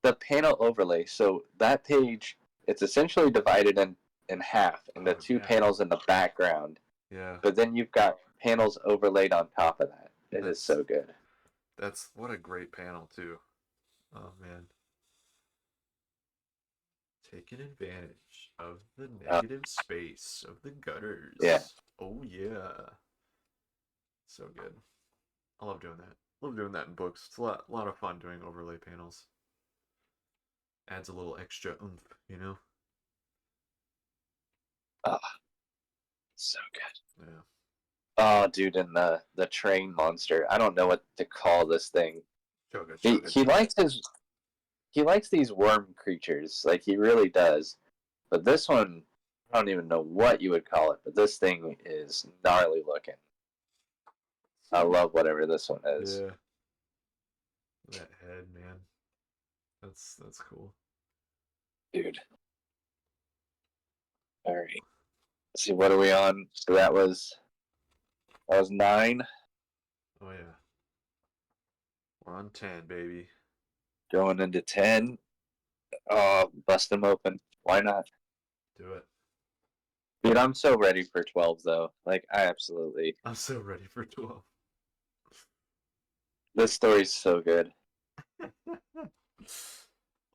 the panel overlay. So that page, it's essentially divided in half, and the two panels in the background. Yeah. But then you've got panels overlaid on top of that. It is so good. That's what a great panel too. Oh man. Taking advantage of the negative space of the gutters. Yeah. Oh yeah. So good. I love doing that. Love doing that in books. It's a lot of fun doing overlay panels. Adds a little extra oomph, you know? So good. Yeah. Oh, dude, and the train monster. I don't know what to call this thing. So good. He likes these worm creatures, like he really does. But this one, I don't even know what you would call it. But this thing is gnarly looking. I love whatever this one is. Yeah. That head, man. That's cool. Dude. All right. Let's see, what are we on? So that was 9. Oh yeah. We're on 10, baby. Going into 10. Oh, bust them open. Why not? Do it. Dude, I'm so ready for 12, though. Like, I absolutely. I'm so ready for 12. This story's so good.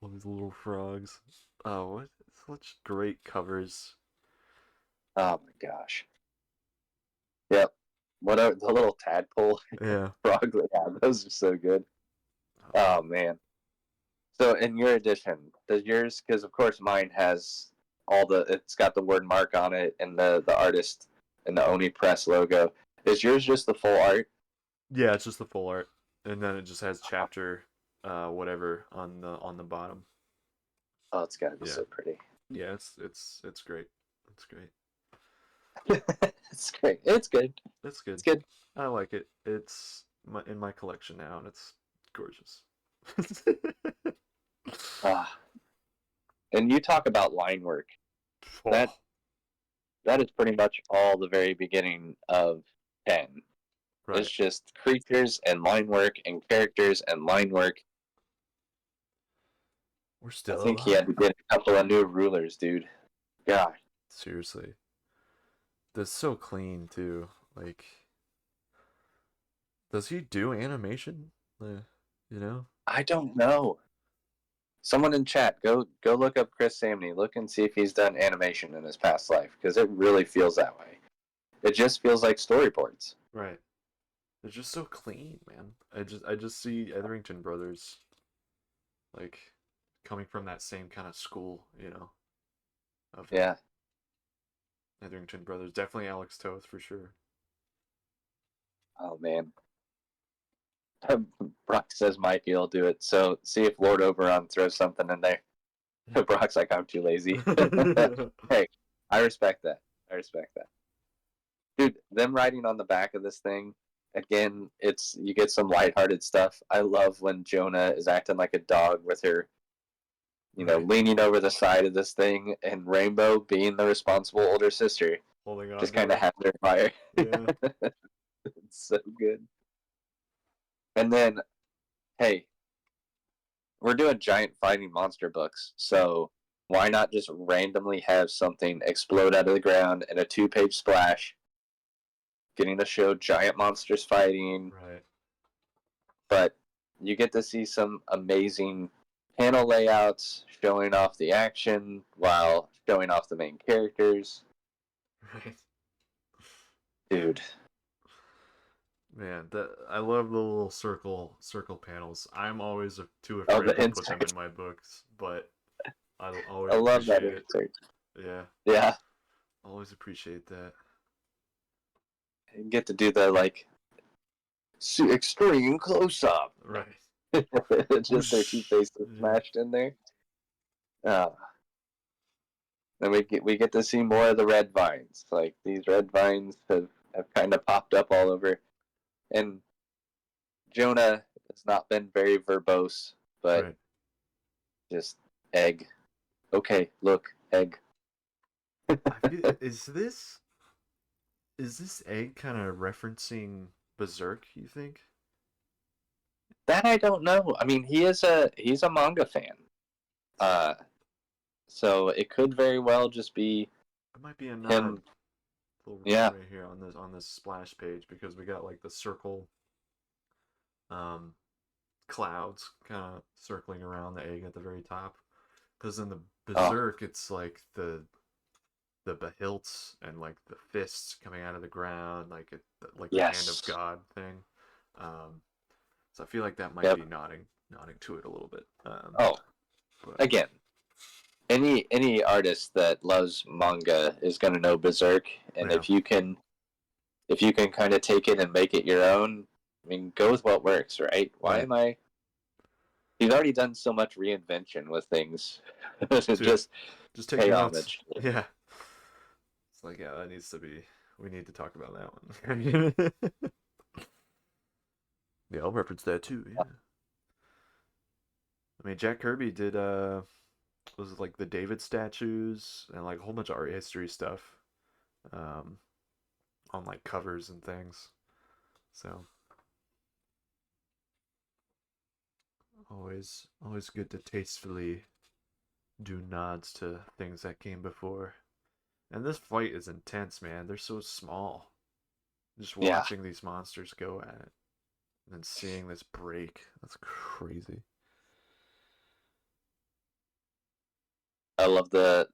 All these little frogs. Oh, what? Such great covers. Oh my gosh. Yep. What are the little tadpole Yeah. frogs they have? Those are so good. Oh man. So in your edition, does yours? Because of course mine has it's got the word mark on it and the artist and the Oni Press logo. Is yours just the full art? Yeah, it's just the full art, and then it just has chapter, whatever on the bottom. Oh, it's gotta be so pretty. Yeah, it's great. It's great. It's great. It's good. It's good. It's good. I like it. It's in my collection now, and it's gorgeous. And you talk about line work. Oh. That is pretty much all the very beginning of 10. Right. It's just creatures and line work and characters and line work. We're still I think alive. he had to get a couple of new rulers, dude. God. Seriously. That's so clean too. Like, does he do animation? You know? I don't know. Someone in chat, go look up Chris Samney. Look and see if he's done animation in his past life, because it really feels that way. It just feels like storyboards. Right. They're just so clean, man. I just see Etherington Brothers, like, coming from that same kind of school, you know. Yeah. Etherington Brothers, definitely Alex Toth for sure. Oh man. Brock says Mikey will do it. So see if Lord Oberon throws something in there. Brock's like, I'm too lazy. Hey, I respect that. Dude, them writing on the back of this thing, again, you get some lighthearted stuff. I love when Jonna is acting like a dog with her, leaning over the side of this thing, and Rainbow being the responsible older sister. Holding on. Just kind of have their fire. Yeah. It's so good. And then, hey, we're doing giant fighting monster books, so why not just randomly have something explode out of the ground in a 2-page splash, getting to show giant monsters fighting. Right. But you get to see some amazing panel layouts showing off the action while showing off the main characters. Right. Dude. Man, I love the little circle panels. I'm always too afraid to put them in my books, but I always love that insert. Yeah. Yeah. Always appreciate that. You get to do the extreme close up. Right. Just their two faces smashed in there. then we get to see more of the red vines. Like these red vines have kind of popped up all over, and Jonah has not been very verbose, but Right. just egg. Okay, look, egg. Is this egg kind of referencing Berserk, you think? That I don't know. I mean, he's a manga fan. Uh, so it could very well just be It might be a nod. him. Yeah. Yeah. Right here on this splash page, because we got like the circle um clouds kind of circling around the egg at the very top. Because in the Oh, Berserk, it's like the behilts and like the fists coming out of the ground, like the hand of yes. God thing. Um, so I feel like that might Yep. be nodding to it a little bit. Oh, But again, any artist that loves manga is gonna know Berserk, and yeah, if you can kind of take it and make it your own, I mean, go with what works, right? Why right. am I? He's already done so much reinvention with things. So yeah, Just just take pay notes. homage. Yeah, it's like yeah, that needs to be. We need to talk about that one. Yeah, I'll reference that too. Yeah. I mean, Jack Kirby did was it like the David statues and like a whole bunch of art history stuff, um, on like covers and things. So always good to tastefully do nods to things that came before. And this fight is intense, man. They're so small. Just Yeah, watching these monsters go at it and then seeing this break. That's crazy. I love the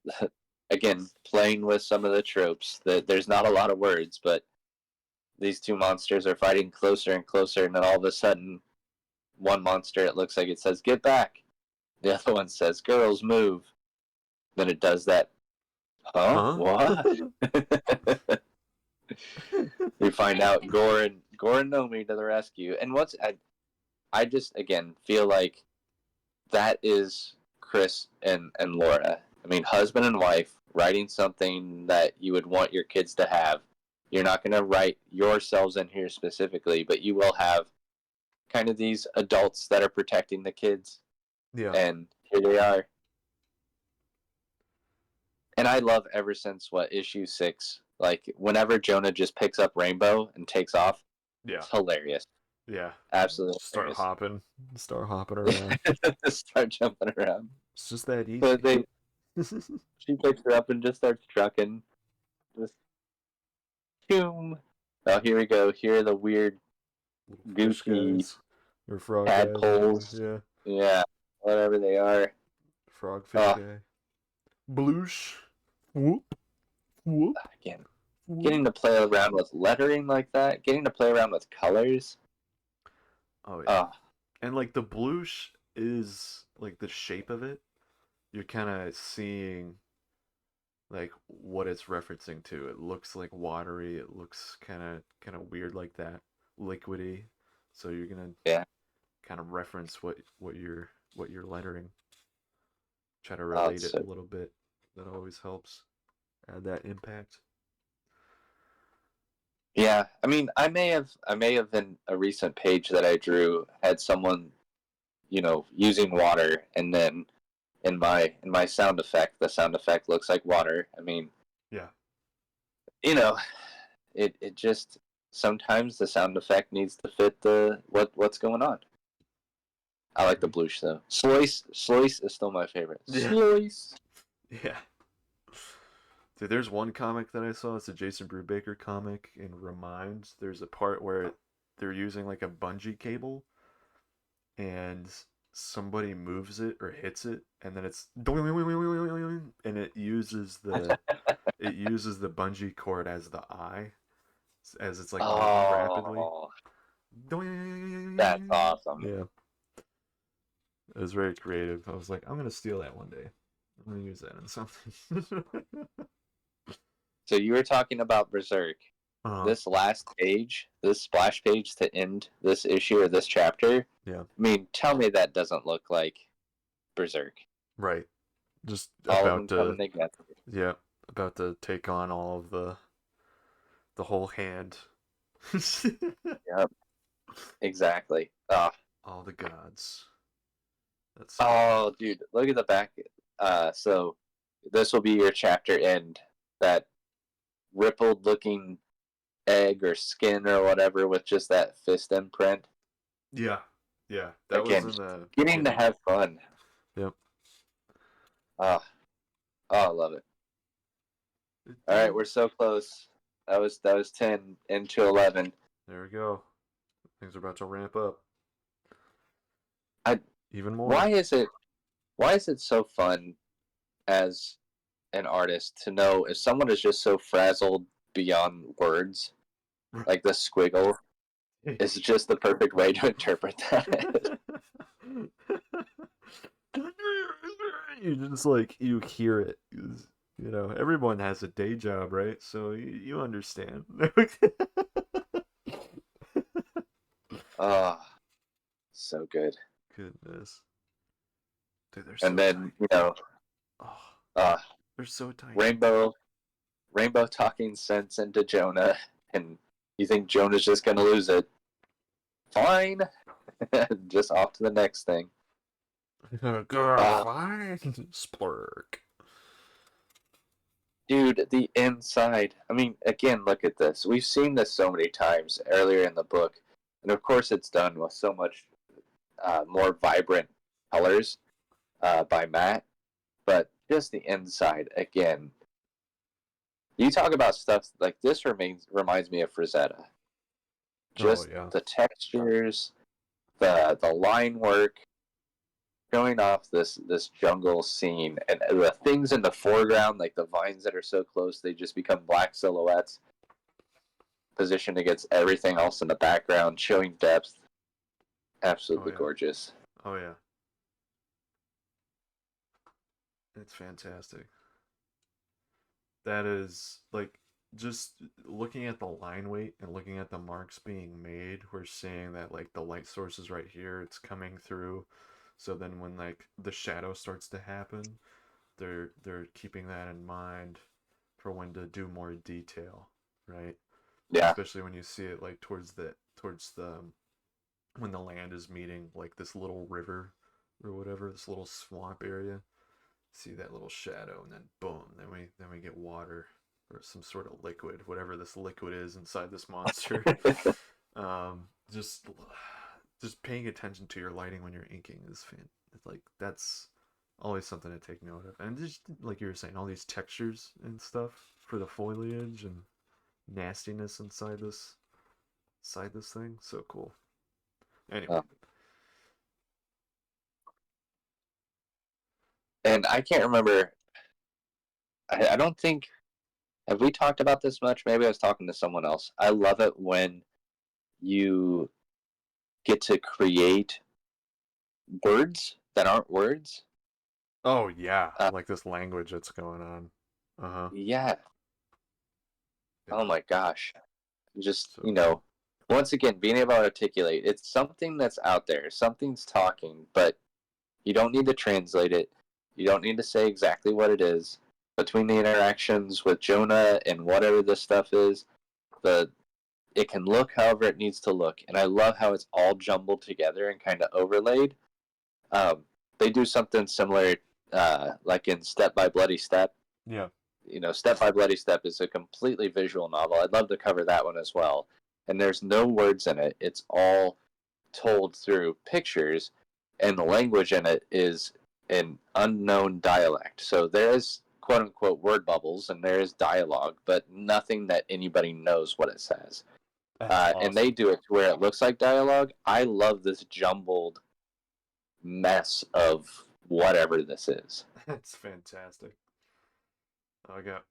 again playing with some of the tropes. That there's not a lot of words, but these two monsters are fighting closer and closer, and then all of a sudden, one monster it looks like it says "Get back," the other one says "Girls move." Then it does that. Huh? Huh? What? You find out Gore and Nomi to the rescue. And I just again feel like that is Chris and Laura. I mean, husband and wife writing something that you would want your kids to have. You're not going to write yourselves in here specifically, but you will have kind of these adults that are protecting the kids, Yeah. and here they are. And I love ever since issue 6, like whenever Jonah just picks up Rainbow and takes off, Yeah. it's hilarious. Yeah. Absolutely Start hilarious. hopping. Start hopping around. Start jumping around. It's just that So easy. she picks her up and just starts trucking. Just boom. Oh, here we go. Here are the weird, Little fish goofy guys. Or frog guys. tadpoles. Yeah. Yeah, whatever they are. Frogfish guy. Bloosh. Whoop. Whoop. Again, Whoop. getting to play around with lettering like that, getting to play around with colors. Oh yeah. Oh, And like the bloosh is like the shape of it. You're kind of seeing like what it's referencing to. It looks like watery. It looks kind of weird like that, liquidy. So you're gonna yeah. kind of reference what you're lettering. Try to Oh, relate it a little bit. That always helps add that impact. yeah. I mean, I may have in a recent page that I drew had someone, using water, and then in my sound effect, the sound effect looks like water. I mean, Yeah. you know, it just sometimes the sound effect needs to fit the what's going on. I like the bluish though. Slois is still my favorite. Yeah. Slois. Yeah. Dude, there's one comic that I saw. It's a Jason Brubaker comic in Reminds. There's a part where they're using like a bungee cable and somebody moves it or hits it and then it's and it uses the bungee cord as the eye as it's like moving rapidly. Oh, that's awesome. Yeah. It was very creative. I was like, I'm gonna steal that one day. I'm gonna use that in something. So you were talking about Berserk. This last page, this splash page to end this issue or this chapter. Yeah. I mean, tell me that doesn't look like Berserk. Right. just All of about them coming to, together. yeah, about to take on all of the whole hand. Yep, exactly. All the gods. That's so Oh, dude, look at the back. So this will be your chapter end. That rippled looking egg or skin or whatever with just that fist imprint. yeah, yeah. That was Again, in the getting to beginning. have fun. Yep. Oh, I love it. All right, we're so close. That was 10 into 11. There we go. Things are about to ramp up I even more. why is it so fun as an artist to know if someone is just so frazzled beyond words, like the squiggle is just the perfect way to interpret that. You just like you hear it. You know, everyone has a day job, right? So you understand. Oh, so good. Goodness. Dude, they're so And then, tight. Oh, uh, they're so tight. Rainbow talking sense into Jonah, and you think Jonah's just gonna lose it. Fine. Just off to the next thing. Girl, fine. Splurk. Dude, the inside. I mean, again, look at this. We've seen this so many times earlier in the book, and of course, it's done with so much more vibrant colors by Matt. But just the inside, again. You talk about stuff like this reminds me of Frazetta. Oh Just yeah. the textures, the line work, going off this jungle scene, and the things in the foreground, like the vines that are so close, they just become black silhouettes, positioned against everything else in the background, showing depth. Absolutely gorgeous. Oh yeah. It's fantastic. That is like just looking at the line weight and looking at the marks being made, we're seeing that like the light source is right here, it's coming through. So then when like the shadow starts to happen, they're keeping that in mind for when to do more detail, right? Yeah, Especially when you see it like towards the when the land is meeting like this little river or whatever, this little swamp area. See that little shadow, and then boom, then we get water or some sort of liquid, whatever this liquid is inside this monster. um, just paying attention to your lighting when you're inking is it's like that's always something to take note of, and just like you were saying, all these textures and stuff for the foliage and nastiness inside this thing, so cool. Anyway, and I can't remember. I don't think have we talked about this much. Maybe I was talking to someone else. I love it when you get to create words that aren't words. oh yeah, Uh, like this language that's going on. Uh-huh. yeah. Yeah, Oh my gosh. Just, so cool. once again, being able to articulate, it's something that's out there. Something's talking, but you don't need to translate it. You don't need to say exactly what it is. Between the interactions with Jonah and whatever this stuff is, the it can look however it needs to look. And I love how it's all jumbled together and kind of overlaid. They do something similar, like in Step by Bloody Step. Yeah. Step by Bloody Step is a completely visual novel. I'd love to cover that one as well. And there's no words in it. It's all told through pictures, and the language in it is an unknown dialect. So there is quote unquote word bubbles and there is dialogue, but nothing that anybody knows what it says. That's And they awesome. do it to where it looks like dialogue. I love this jumbled mess of whatever this is. That's fantastic. I got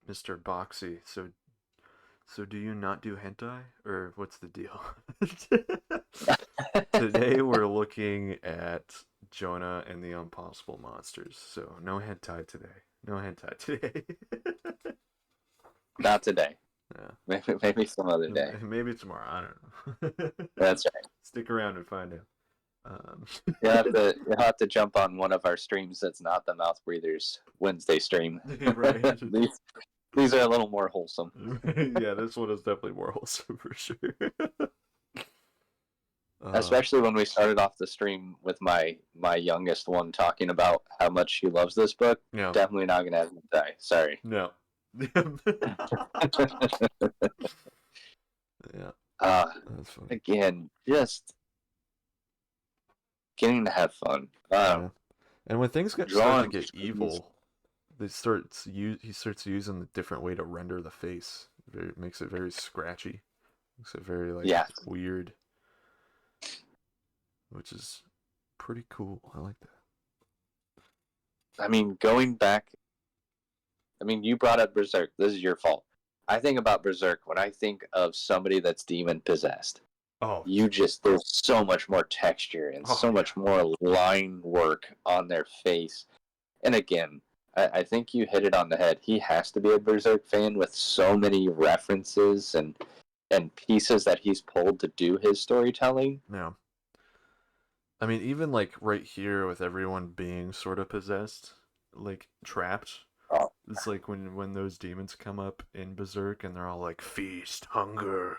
Mr. Boxy. So do you not do hentai or what's the deal? Today we're looking at Jonah and the Unpossible monsters. So no hentai today. No hentai today. Not today. Yeah. Maybe some other day. Maybe tomorrow. I don't know. That's right. Stick around and find out. You'll have to jump on one of our streams that's not the Mouth Breathers Wednesday stream. Right. These are a little more wholesome. Yeah, this one is definitely more wholesome for sure. Especially when we started off the stream with my youngest one talking about how much she loves this book. Yeah. Definitely not gonna have him die. Sorry. No. Yeah. That's funny. Again, just getting to have fun. Yeah. And when things start to drawing get evil, he starts using a different way to render the face. It makes it very scratchy. Makes it very weird. Which is pretty cool. I like that. I mean, going back, you brought up Berserk. This is your fault. I think about Berserk when I think of somebody that's demon possessed. Oh, There's so much more texture and so much more line work on their face. And again, I think you hit it on the head. He has to be a Berserk fan with so many references and pieces that he's pulled to do his storytelling. Yeah. I mean, even like right here with everyone being sort of possessed, like trapped. Oh. It's like when those demons come up in Berserk and they're all like feast, hunger,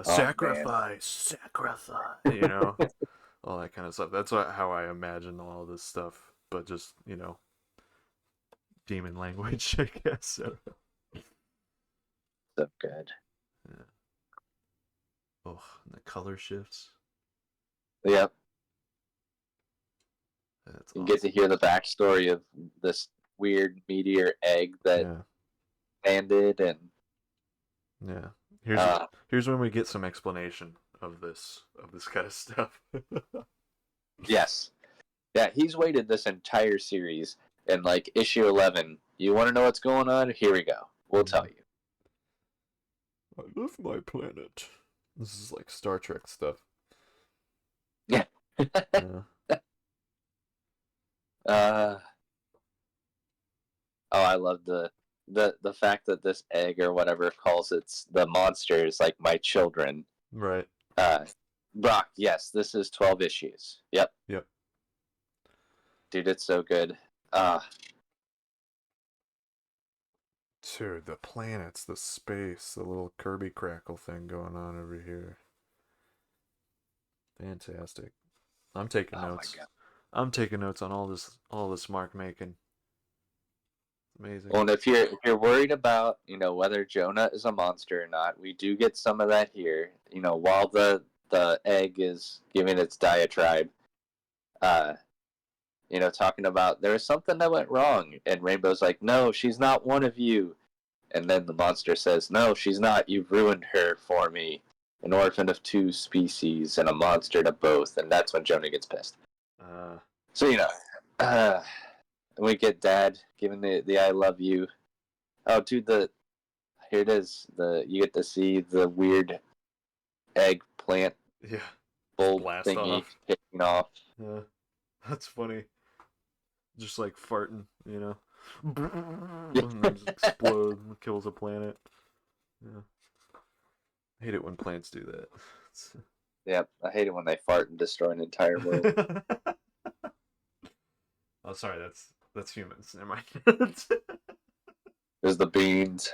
sacrifice, you know, all that kind of stuff. That's how I imagine all of this stuff, but just demon language, I guess. So good. Yeah. Oh, and the color shifts. Yep. That's you awesome. get to hear the backstory of this weird meteor egg that landed, and here's when we get some explanation of this kind of stuff. Yes. Yeah, he's waited this entire series, and like issue 11, you want to know what's going on? Here we go. We'll tell you. I love my planet. This is like Star Trek stuff. Yeah. I love the fact that this egg or whatever calls the monsters like my children. Right. Brock, yes, this is 12 issues. Yep. Dude, it's so good. Dude, the planets, the space, the little Kirby crackle thing going on over here. Fantastic. I'm taking notes. I'm taking notes on all this mark making. Amazing. Well, and if you're worried about, whether Jonna is a monster or not, we do get some of that here. While the egg is giving its diatribe, talking about there was something that went wrong, and Rainbow's like, no, she's not one of you. And then the monster says, no, she's not. You've ruined her for me. An orphan of two species and a monster to both. And that's when Jonna gets pissed. So, we get Dad giving the I love you. Oh, dude, here it is. You get to see the weird eggplant bulb blast thingy off. kicking off. Yeah, that's funny. Just like farting, and then just explodes and kills a planet. Yeah, I hate it when plants do that. Yep, I hate it when they fart and destroy an entire world. Oh, sorry, that's humans. Never mind. There's the beans.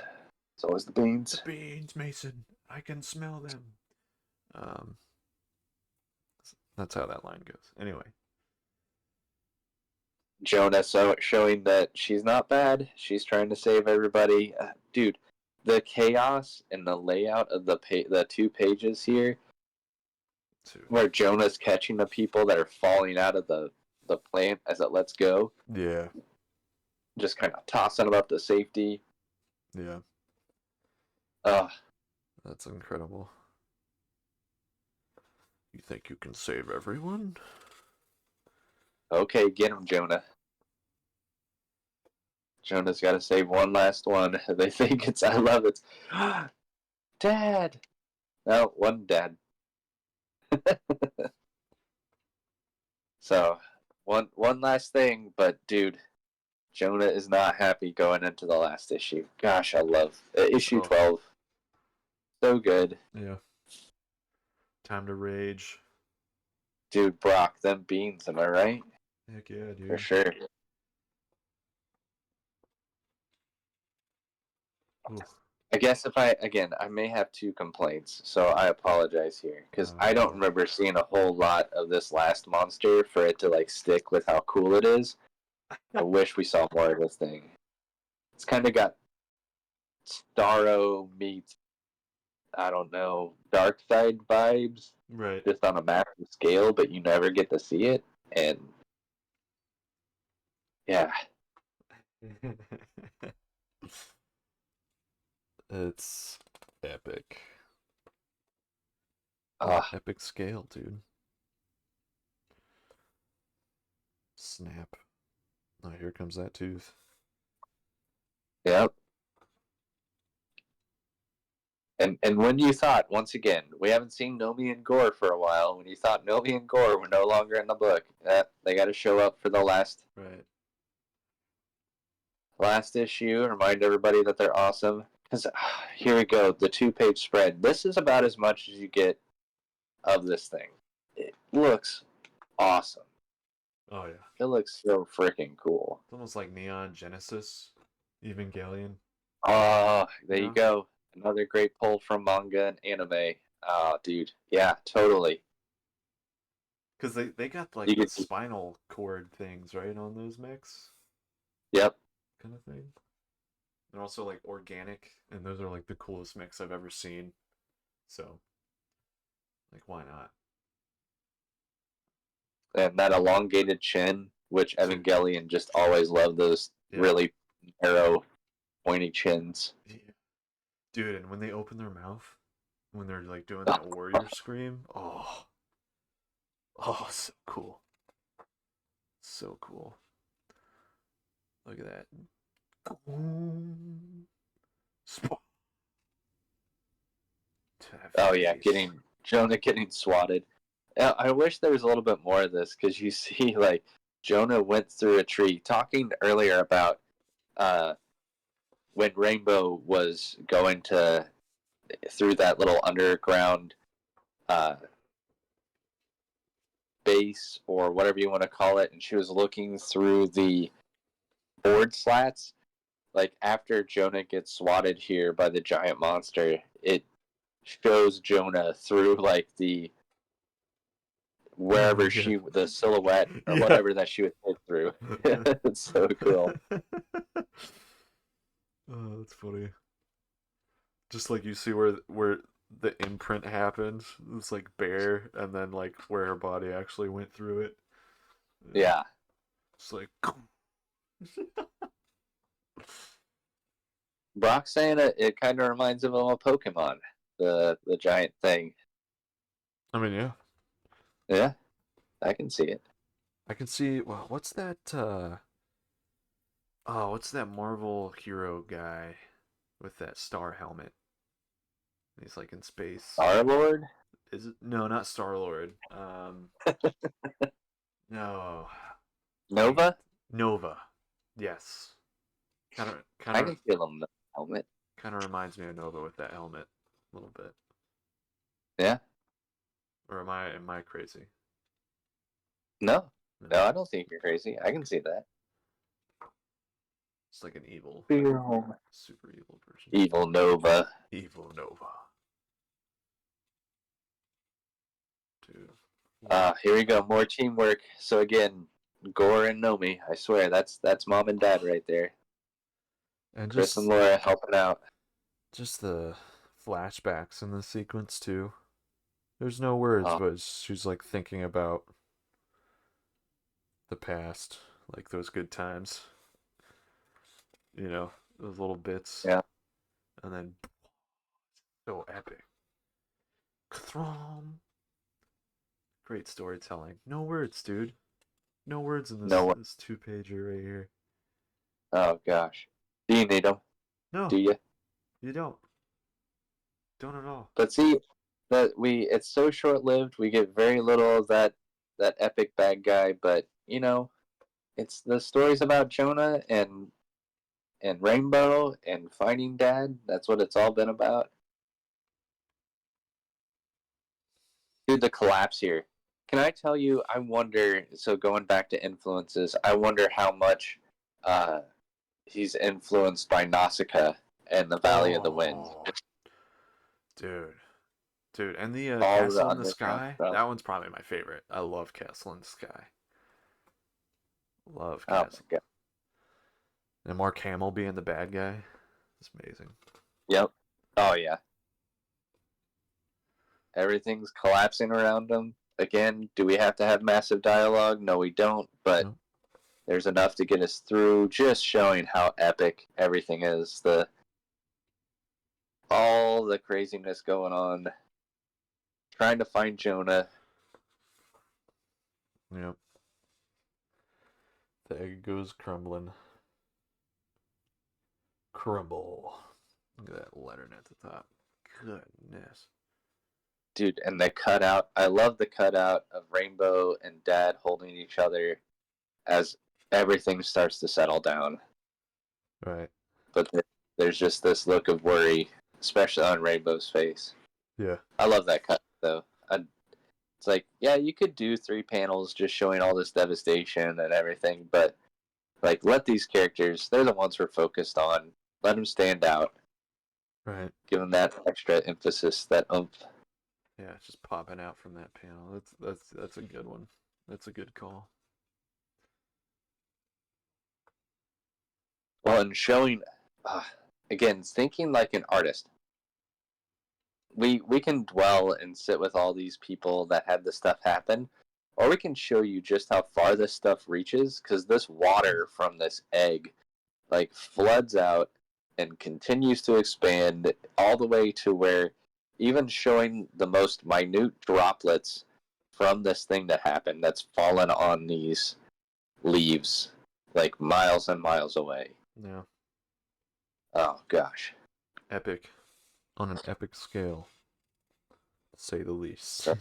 It's always the beans. The beans, Mason. I can smell them. That's how that line goes. Anyway. Jonna showing that she's not bad. She's trying to save everybody. Dude, the chaos and the layout of the 2 pages here, where Jonah's catching the people that are falling out of the plant as it lets go. Yeah. Just kind of tossing them up to safety. Yeah. That's incredible. You think you can save everyone? Okay, get him, Jonna. Jonah's got to save one last one. They think I love it. Dad! No, one dad. So, one last thing, but dude, Jonna is not happy going into the last issue. Gosh, I love issue 12. So good. Yeah. Time to rage. Dude, Brock, them beans, am I right? Heck yeah, dude. For sure. Ooh. I guess I may have 2 complaints, so I apologize here. Because I don't remember seeing a whole lot of this last monster for it to, like, stick with how cool it is. I wish we saw more of this thing. It's kind of got Starro meets, I don't know, Dark Side vibes. Right. Just on a massive scale, but you never get to see it. And, yeah. It's epic. Uh, Epic scale, dude. Snap. Oh, here comes that tooth. yep. And when you thought, once again, we haven't seen Nomi and Gore for a while, when you thought Nomi and Gore were no longer in the book, they got to show up for the last issue, remind everybody that they're awesome. Because here we go, the 2-page spread. This is about as much as you get of this thing. It looks awesome. Oh, yeah. It looks so freaking cool. It's almost like Neon Genesis Evangelion. Oh, there you go. Another great pull from manga and anime. Oh, dude. Yeah, totally. Because they got like the spinal cord things, right, on those mechs? Yep. Kind of thing. They're also like organic, and those are like the coolest mechs I've ever seen. So, like, why not? And that elongated chin, which Evangelion just always loved those really narrow, pointy chins. Yeah. Dude, and when they open their mouth, when they're like doing that warrior scream, oh, so cool. So cool. Look at that. Oh yeah, Jonna getting swatted. I wish there was a little bit more of this, because you see, like, Jonna went through a tree. Talking earlier about when Rainbow was going through that little underground base, or whatever you want to call it, and she was looking through the board slats. Like, after Jonna gets swatted here by the giant monster, it shows Jonna through, like, wherever the silhouette or whatever that she would hit through. It's so cool. Oh, that's funny. Just like you see where the imprint happened. It's like bare, and then like where her body actually went through it. Yeah. It's like. Brock saying it kind of reminds him of a Pokemon, the giant thing. I mean, yeah. Yeah, I can see it. I can see. Well, what's that? What's that Marvel hero guy with that star helmet? He's like in space. Star-Lord? Is it? No, not Star-Lord. No. Nova? Nova. Yes. Kind of. I can feel him, the helmet. Kind of reminds me of Nova with that helmet a little bit. Yeah. Or am I crazy? No, I don't think you're crazy. I can see that. It's like an evil, super evil version. Evil Nova. Evil Nova. Dude. Here we go. More teamwork. So again, Gore and Nomi. I swear, that's mom and dad right there. And Chris and Laura helping out. Just the flashbacks in the sequence too. There's no words, but she's like thinking about the past, like those good times. You know, those little bits. Yeah. And then so epic. Throm. Great storytelling. No words, dude. No words in this this 2-pager right here. Oh gosh. Do you need them? No. Do you? You don't. Don't at all. But see, it's so short-lived. We get very little of that epic bad guy, but you know, it's the stories about Jonna and Rainbow and finding Dad. That's what it's all been about. Dude, the collapse here. Can I tell you? I wonder. So going back to influences, I wonder how much uh, he's influenced by Nausicaa and the Valley of the Wind. Oh, dude. Dude, and the All the Castle in the underground Sky, stuff. that one's probably my favorite. I love Castle in the Sky. Love Oh my Castle. god. And Mark Hamill being the bad guy. It's amazing. Yep. Oh yeah. Everything's collapsing around him. Again, do we have to have massive dialogue? No, we don't. But No. there's enough to get us through. Just showing how epic everything is. All the craziness going on. Trying to find Jonah. Yep. The egg goes crumbling. Crumble. Look at that lettering at the top. Goodness. Dude, and the cutout. I love the cutout of Rainbow and Dad holding each other as everything starts to settle down. Right. But there's just this look of worry, especially on Rainbow's face. Yeah. I love that cut, though. It's like, yeah, you could do 3 panels just showing all this devastation and everything, but like, let these characters, they're the ones we're focused on. Let them stand out. Right. Give them that extra emphasis, that oomph. Yeah, it's just popping out from that panel. That's a good one. That's a good call. Well, and showing, again, thinking like an artist. We can dwell and sit with all these people that had this stuff happen, or we can show you just how far this stuff reaches, because this water from this egg like floods out and continues to expand all the way to where even showing the most minute droplets from this thing that happened that's fallen on these leaves like miles and miles away. Yeah. Oh gosh. Epic. On an epic scale. To say the least. So,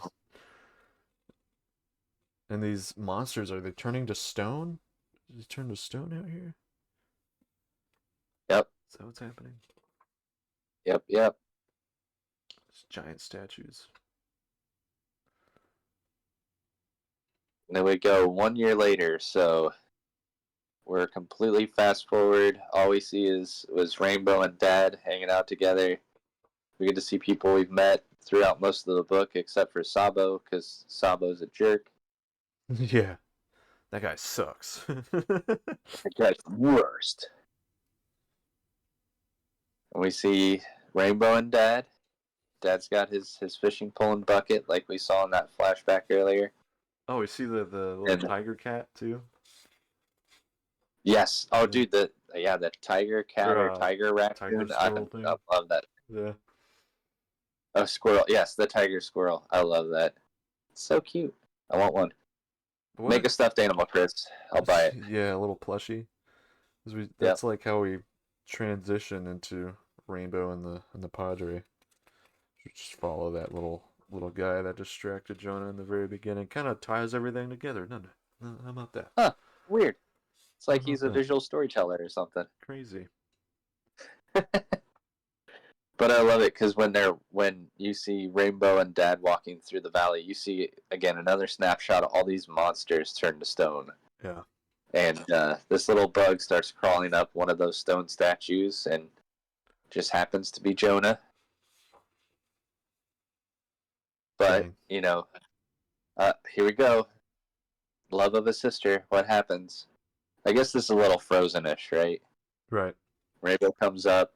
and these monsters, are they turning to stone? Did they turn to stone out here? yep. Is that what's happening? Yep. It's giant statues. And then we go 1 year later, so we're completely fast forward. All we see was Rainbow and Dad hanging out together. We get to see people we've met throughout most of the book, except for Sabo, because Sabo's a jerk. Yeah. That guy sucks. That guy's the worst. And we see Rainbow and Dad. Dad's got his fishing pole and bucket, like we saw in that flashback earlier. Oh, we see the little And tiger cat too. yes, oh Yeah. dude, the tiger cat or tiger raccoon. tiger I squirrel thing. love that. Yeah. Oh, squirrel. Yes, the tiger squirrel. I love that. It's so cute. I want one. What? Make a stuffed animal, Chris. I'll buy it. Yeah, a little plushie. That's like how we transition into Rainbow and the Padre. We just follow that little guy that distracted Jonah in the very beginning. Kind of ties everything together, doesn't it? How about that? Huh. Weird. It's like How he's about a that? visual storyteller or something. Crazy. But I love it because when you see Rainbow and Dad walking through the valley, you see again another snapshot of all these monsters turned to stone. Yeah. And this little bug starts crawling up one of those stone statues, and just happens to be Jonah. But Dang. you know, here we go. Love of a sister. What happens? I guess this is a little Frozen-ish, right? Right. Rainbow comes up,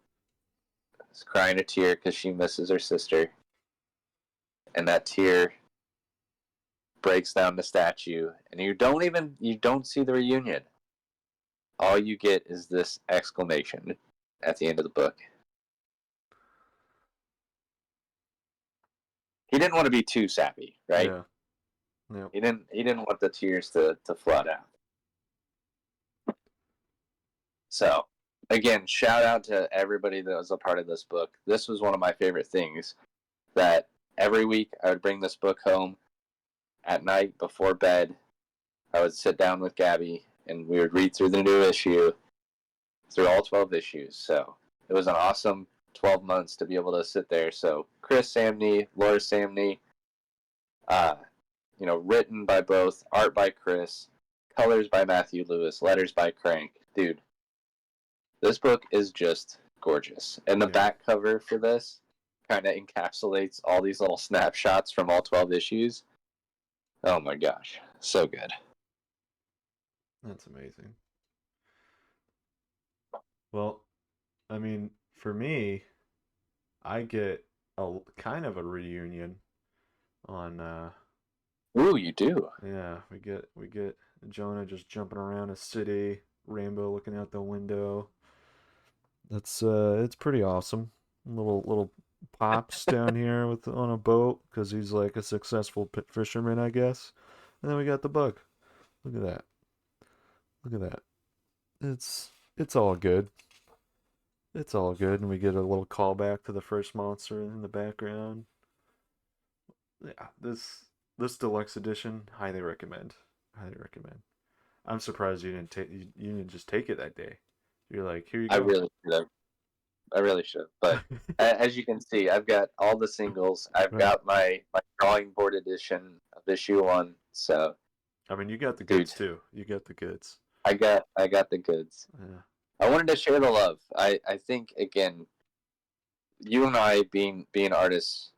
is crying a tear because she misses her sister, and that tear breaks down the statue, and you don't see the reunion. All you get is this exclamation at the end of the book. He didn't want to be too sappy, right? Yeah. Yep. He didn't want the tears to flood out. So, again, shout out to everybody that was a part of this book. This was one of my favorite things, that every week I would bring this book home at night before bed. I would sit down with Gabby and we would read through the new issue, through all 12 issues. So it was an awesome 12 months to be able to sit there. So Chris Samney, Laura Samney, Uh, written by both, art by Chris, colors by Matthew Lewis, letters by Crank. Dude, this book is just gorgeous. And the back cover for this kind of encapsulates all these little snapshots from all 12 issues. Oh my gosh, so good. That's amazing. Well, I mean, for me, I get a kind of a reunion on Ooh, you do. yeah, we get Jonah just jumping around a city, Rainbow looking out the window. That's it's pretty awesome. Little pops down here with on a boat because he's like a successful fisherman, I guess. And then we got the bug. Look at that. Look at that. It's all good. It's all good, and we get a little callback to the first monster in the background. Yeah, this deluxe edition, highly recommend. Highly recommend. I'm surprised you didn't just take it that day. You're like, here you I go. really should have. I really should. But as you can see, I've got all the singles. I've Right. got my drawing board edition of issue 1. So I mean, you got the goods too. You got the goods. I got the goods. Yeah. I wanted to share the love. I think again, you and I being artists,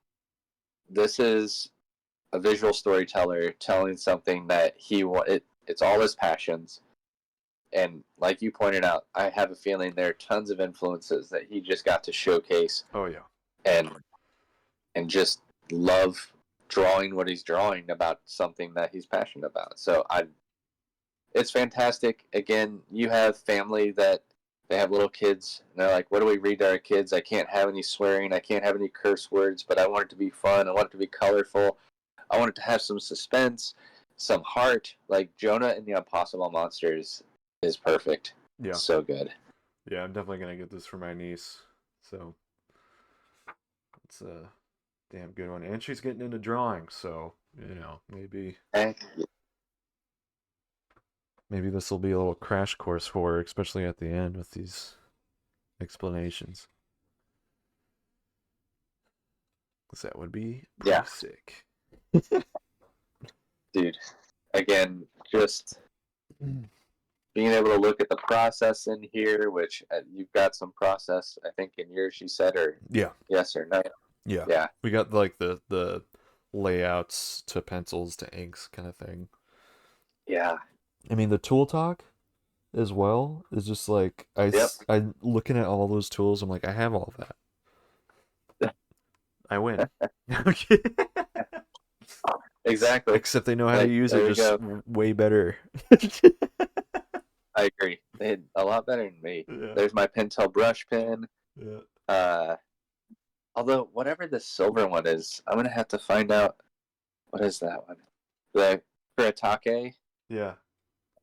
this is a visual storyteller telling something that it's all his passions. And like you pointed out, I have a feeling there are tons of influences that he just got to showcase. Oh yeah. And just love drawing what he's drawing about something that he's passionate about. So it's fantastic. Again, you have family that they have little kids, and they're like, what do we read to our kids? I can't have any swearing. I can't have any curse words, but I want it to be fun. I want it to be colorful. I want it to have some suspense, some heart. Like Jonna and the Unpossible Monsters is perfect. Yeah. So good. Yeah, I'm definitely gonna get this for my niece. So it's a damn good one, and she's getting into drawing. So maybe this will be a little crash course for her, especially at the end with these explanations. Because that would be pretty sick. Dude, again, just being able to look at the process in here, which you've got some process, I think, in yours, you said, or yeah, yes or no. Yeah. We got like the layouts to pencils to inks kind of thing. Yeah. I mean, the tool talk as well is just like I'm looking at all those tools. I'm like, I have all of that. I win. Exactly. Except they know how to use it just way better. I agree. They did a lot better than me. Yeah. There's my Pentel brush pen. Yeah. Although whatever the silver one is, I'm gonna have to find out. What is that one? The Kuretake. Yeah.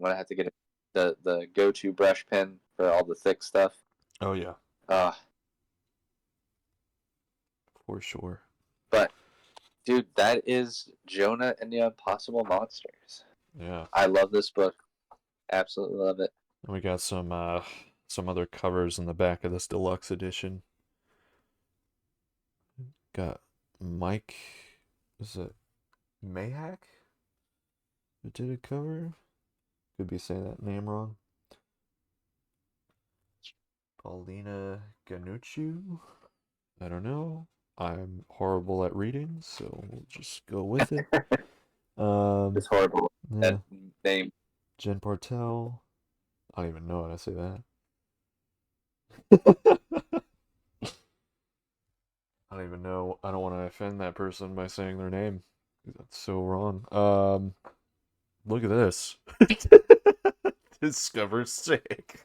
I'm gonna have to get the go-to brush pen for all the thick stuff. Oh yeah. For sure. But dude, that is Jonna and the Unpossible Monsters. Yeah. I love this book. Absolutely love it. And we got some other covers in the back of this deluxe edition. Got Mike, is it Mayhack? Who did a cover? Could be saying that name wrong. Paulina Ganucci? I don't know. I'm horrible at reading, so we'll just go with it. It's horrible. Yeah. That name. Jen Partel. I don't even know how to say that. I don't even know. I don't want to offend that person by saying their name. That's so wrong. Look at this. Discover sick.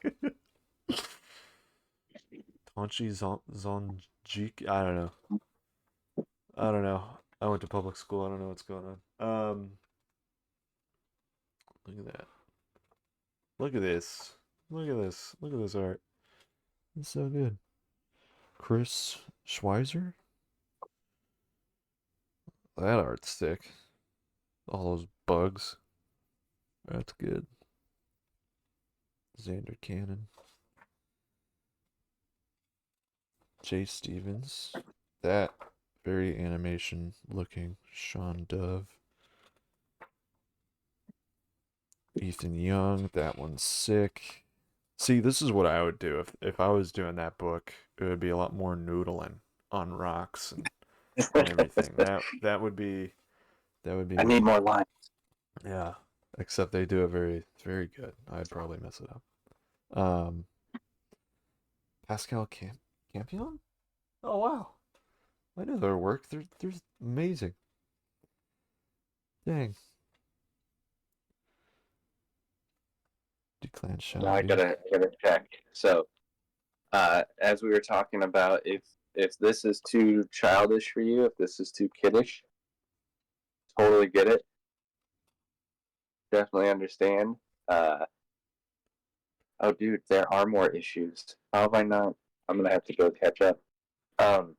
Tonchi Zonjik. I don't know. I went to public school. I don't know what's going on. Look at that. Look at this. Look at this. Look at this art. It's so good. Chris Schweizer. That art's sick. All those bugs. That's good. Xander Cannon. Jay Stevens. That Very animation looking. Sean Dove. Ethan Young. That one's sick. See, this is what I would do if I was doing that book. It would be a lot more noodling on rocks and everything. That would be I need more lines. Yeah. Except they do it very good. I'd probably mess it up. Pascal Campion? Oh wow. I know their work. They're amazing. Dang. Declan Now I Shelby. gotta check. So, as we were talking about, if this is too childish for you, if this is too kiddish, totally get it. Definitely understand. Uh, oh, dude, there are more issues. How have I not? I'm gonna have to go catch up. Um,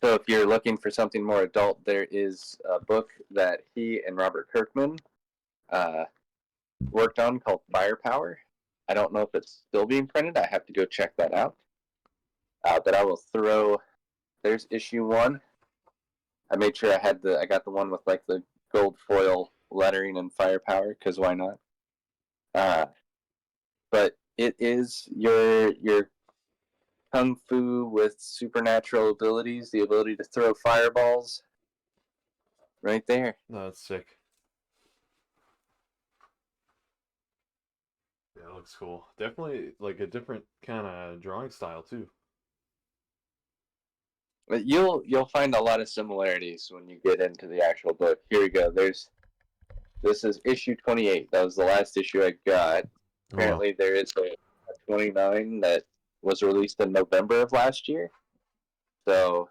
so if you're looking for something more adult, there is a book that he and Robert Kirkman uh, worked on called Firepower. I don't know if it's still being printed. I have to go check that out. But I will throw. There's issue 1. I made sure I got the one with like the gold foil lettering and Firepower because why not? But it is your kung fu with supernatural abilities, the ability to throw fireballs, right there. No, that's sick. Yeah, it looks cool. Definitely like a different kind of drawing style too. But you'll find a lot of similarities when you get into the actual book. Here we go. This is issue 28. That was the last issue I got. Apparently, there is a 29 that was released in November of last year. So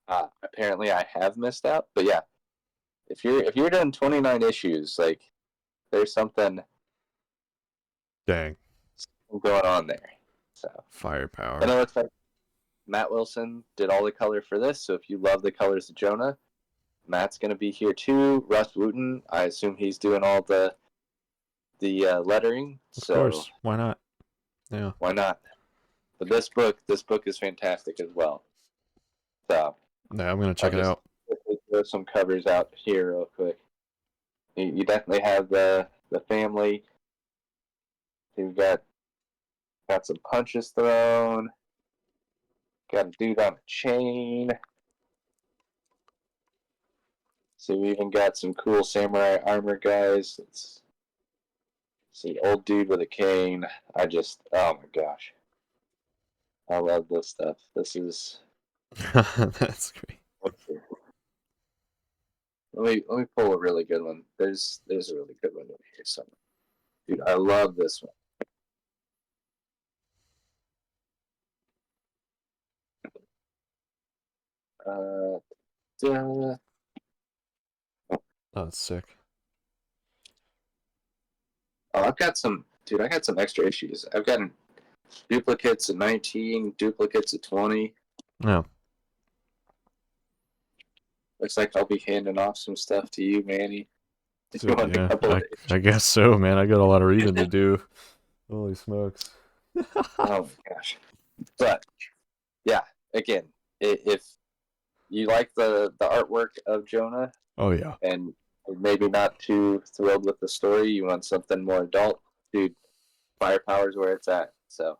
apparently, I have missed out. But yeah, if you're doing 29 issues, like there's something Dang. going on there. So Firepower. and it looks like Matt Wilson did all the color for this. So if you love the colors of Jonna, Matt's gonna be here too. Russ Wooten, I assume he's doing all the lettering. Of So course. Why not? Yeah. why not? But this book is fantastic as well. So Yeah, I'm gonna check it out. Throw some covers out here real quick. You definitely have the family. You've got some punches thrown. Got a dude on a chain. So we even got some cool samurai armor guys. Let's see, old dude with a cane. Oh my gosh. I love this stuff. This is. That's great. Let me pull a really good one. There's a really good one over here somewhere. Dude, I love this one. Oh, That's sick. I've got some, dude. I got some extra issues. I've got duplicates of 19, duplicates of 20. No. Looks like I'll be handing off some stuff to you, Manny. Dude, yeah, I guess so, man. I got a lot of reading to do. Holy smokes. Oh my gosh. But yeah, again, if you like the artwork of Jonna, Oh yeah. and maybe not too thrilled with the story, you want something more adult, dude, Firepower's where it's at. So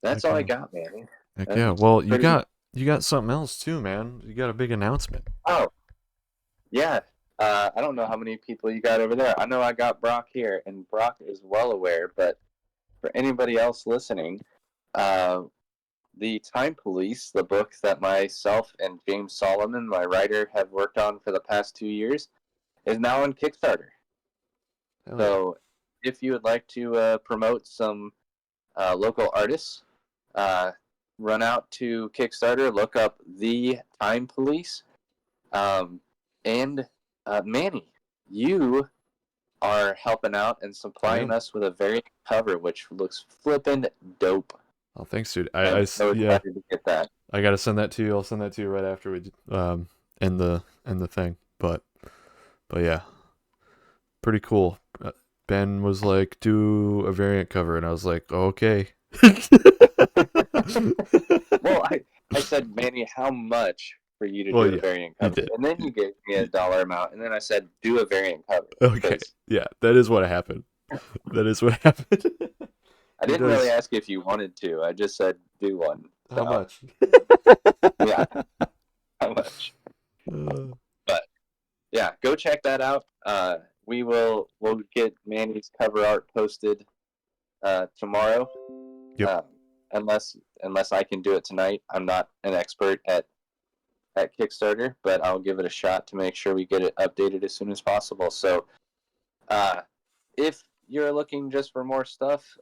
that's all I got, man. Heck yeah. Well, you got something else too, man. You got a big announcement. Oh, yeah. I don't know how many people you got over there. I know I got Brock here, and Brock is well aware, but for anybody else listening, the Time Police, the book that myself and James Solomon, my writer, have worked on for the past 2 years, is now on Kickstarter. Hell So if you would like to promote some local artists, run out to Kickstarter, look up The Time Police. And Manny, you are helping out and supplying us with a variant cover, which looks flippin' dope. Oh, thanks, dude. I'm so excited to get that. I gotta send that to you. I'll send that to you right after we end the thing. But yeah, pretty cool. Ben was like, "Do a variant cover," and I was like, "Okay." Well, I said, Manny, how much for you to Well, do a yeah, variant you cover? did. And then you gave me a dollar amount, and then I said, do a variant cover. Okay, yeah, that is what happened. That is what happened. I didn't really ask if you wanted to. I just said, do one. How So, much? Yeah, how much? But yeah, go check that out. We'll get Manny's cover art posted tomorrow. Yep. Unless I can do it tonight. I'm not an expert at Kickstarter, but I'll give it a shot to make sure we get it updated as soon as possible. So, if you're looking just for more stuff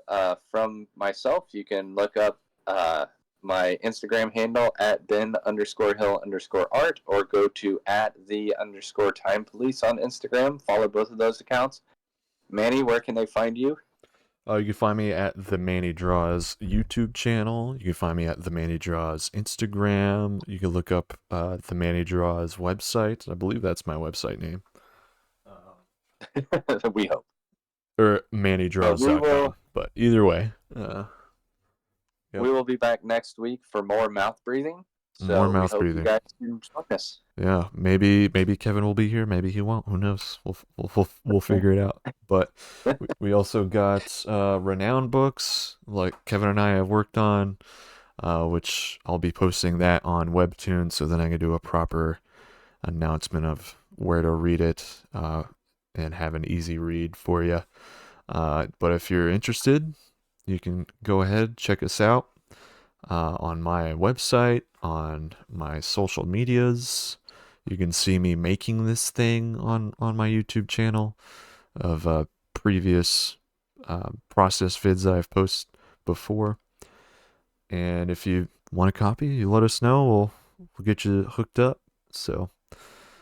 from myself, you can look up my Instagram handle at den_hill_art, or go to at @the_time police on Instagram. Follow both of those accounts. Manny, where can they find you? You can find me at the Manny Draws YouTube channel. You can find me at the Manny Draws Instagram. You can look up the Manny Draws website. I believe that's my website name. We hope. Or MannyDraws.com. But either way. Yep. We will be back next week for more mouth breathing. So More mouth we hope breathing. you guys can join us. Yeah, maybe Kevin will be here, maybe he won't. Who knows? We'll figure it out. But we also got renowned books like Kevin and I have worked on, which I'll be posting that on Webtoon, so then I can do a proper announcement of where to read it and have an easy read for you. But if you're interested, you can go ahead, check us out on my website, on my social medias. You can see me making this thing on my YouTube channel of previous process vids that I've posted before. And if you want a copy, you let us know. We'll get you hooked up. So,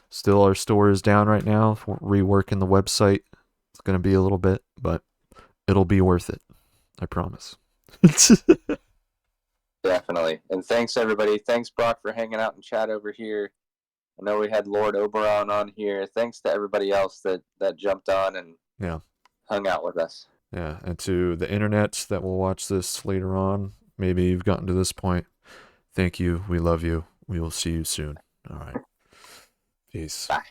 still our store is down right now. We're reworking the website. It's going to be a little bit, but it'll be worth it. I promise. Definitely. And thanks, everybody. Thanks, Brock, for hanging out and chat over here. I know we had Lord Oberon on here. Thanks to everybody else that jumped on and hung out with us. Yeah, and to the internet that will watch this later on, maybe you've gotten to this point. Thank you. We love you. We will see you soon. All right. Peace. Bye.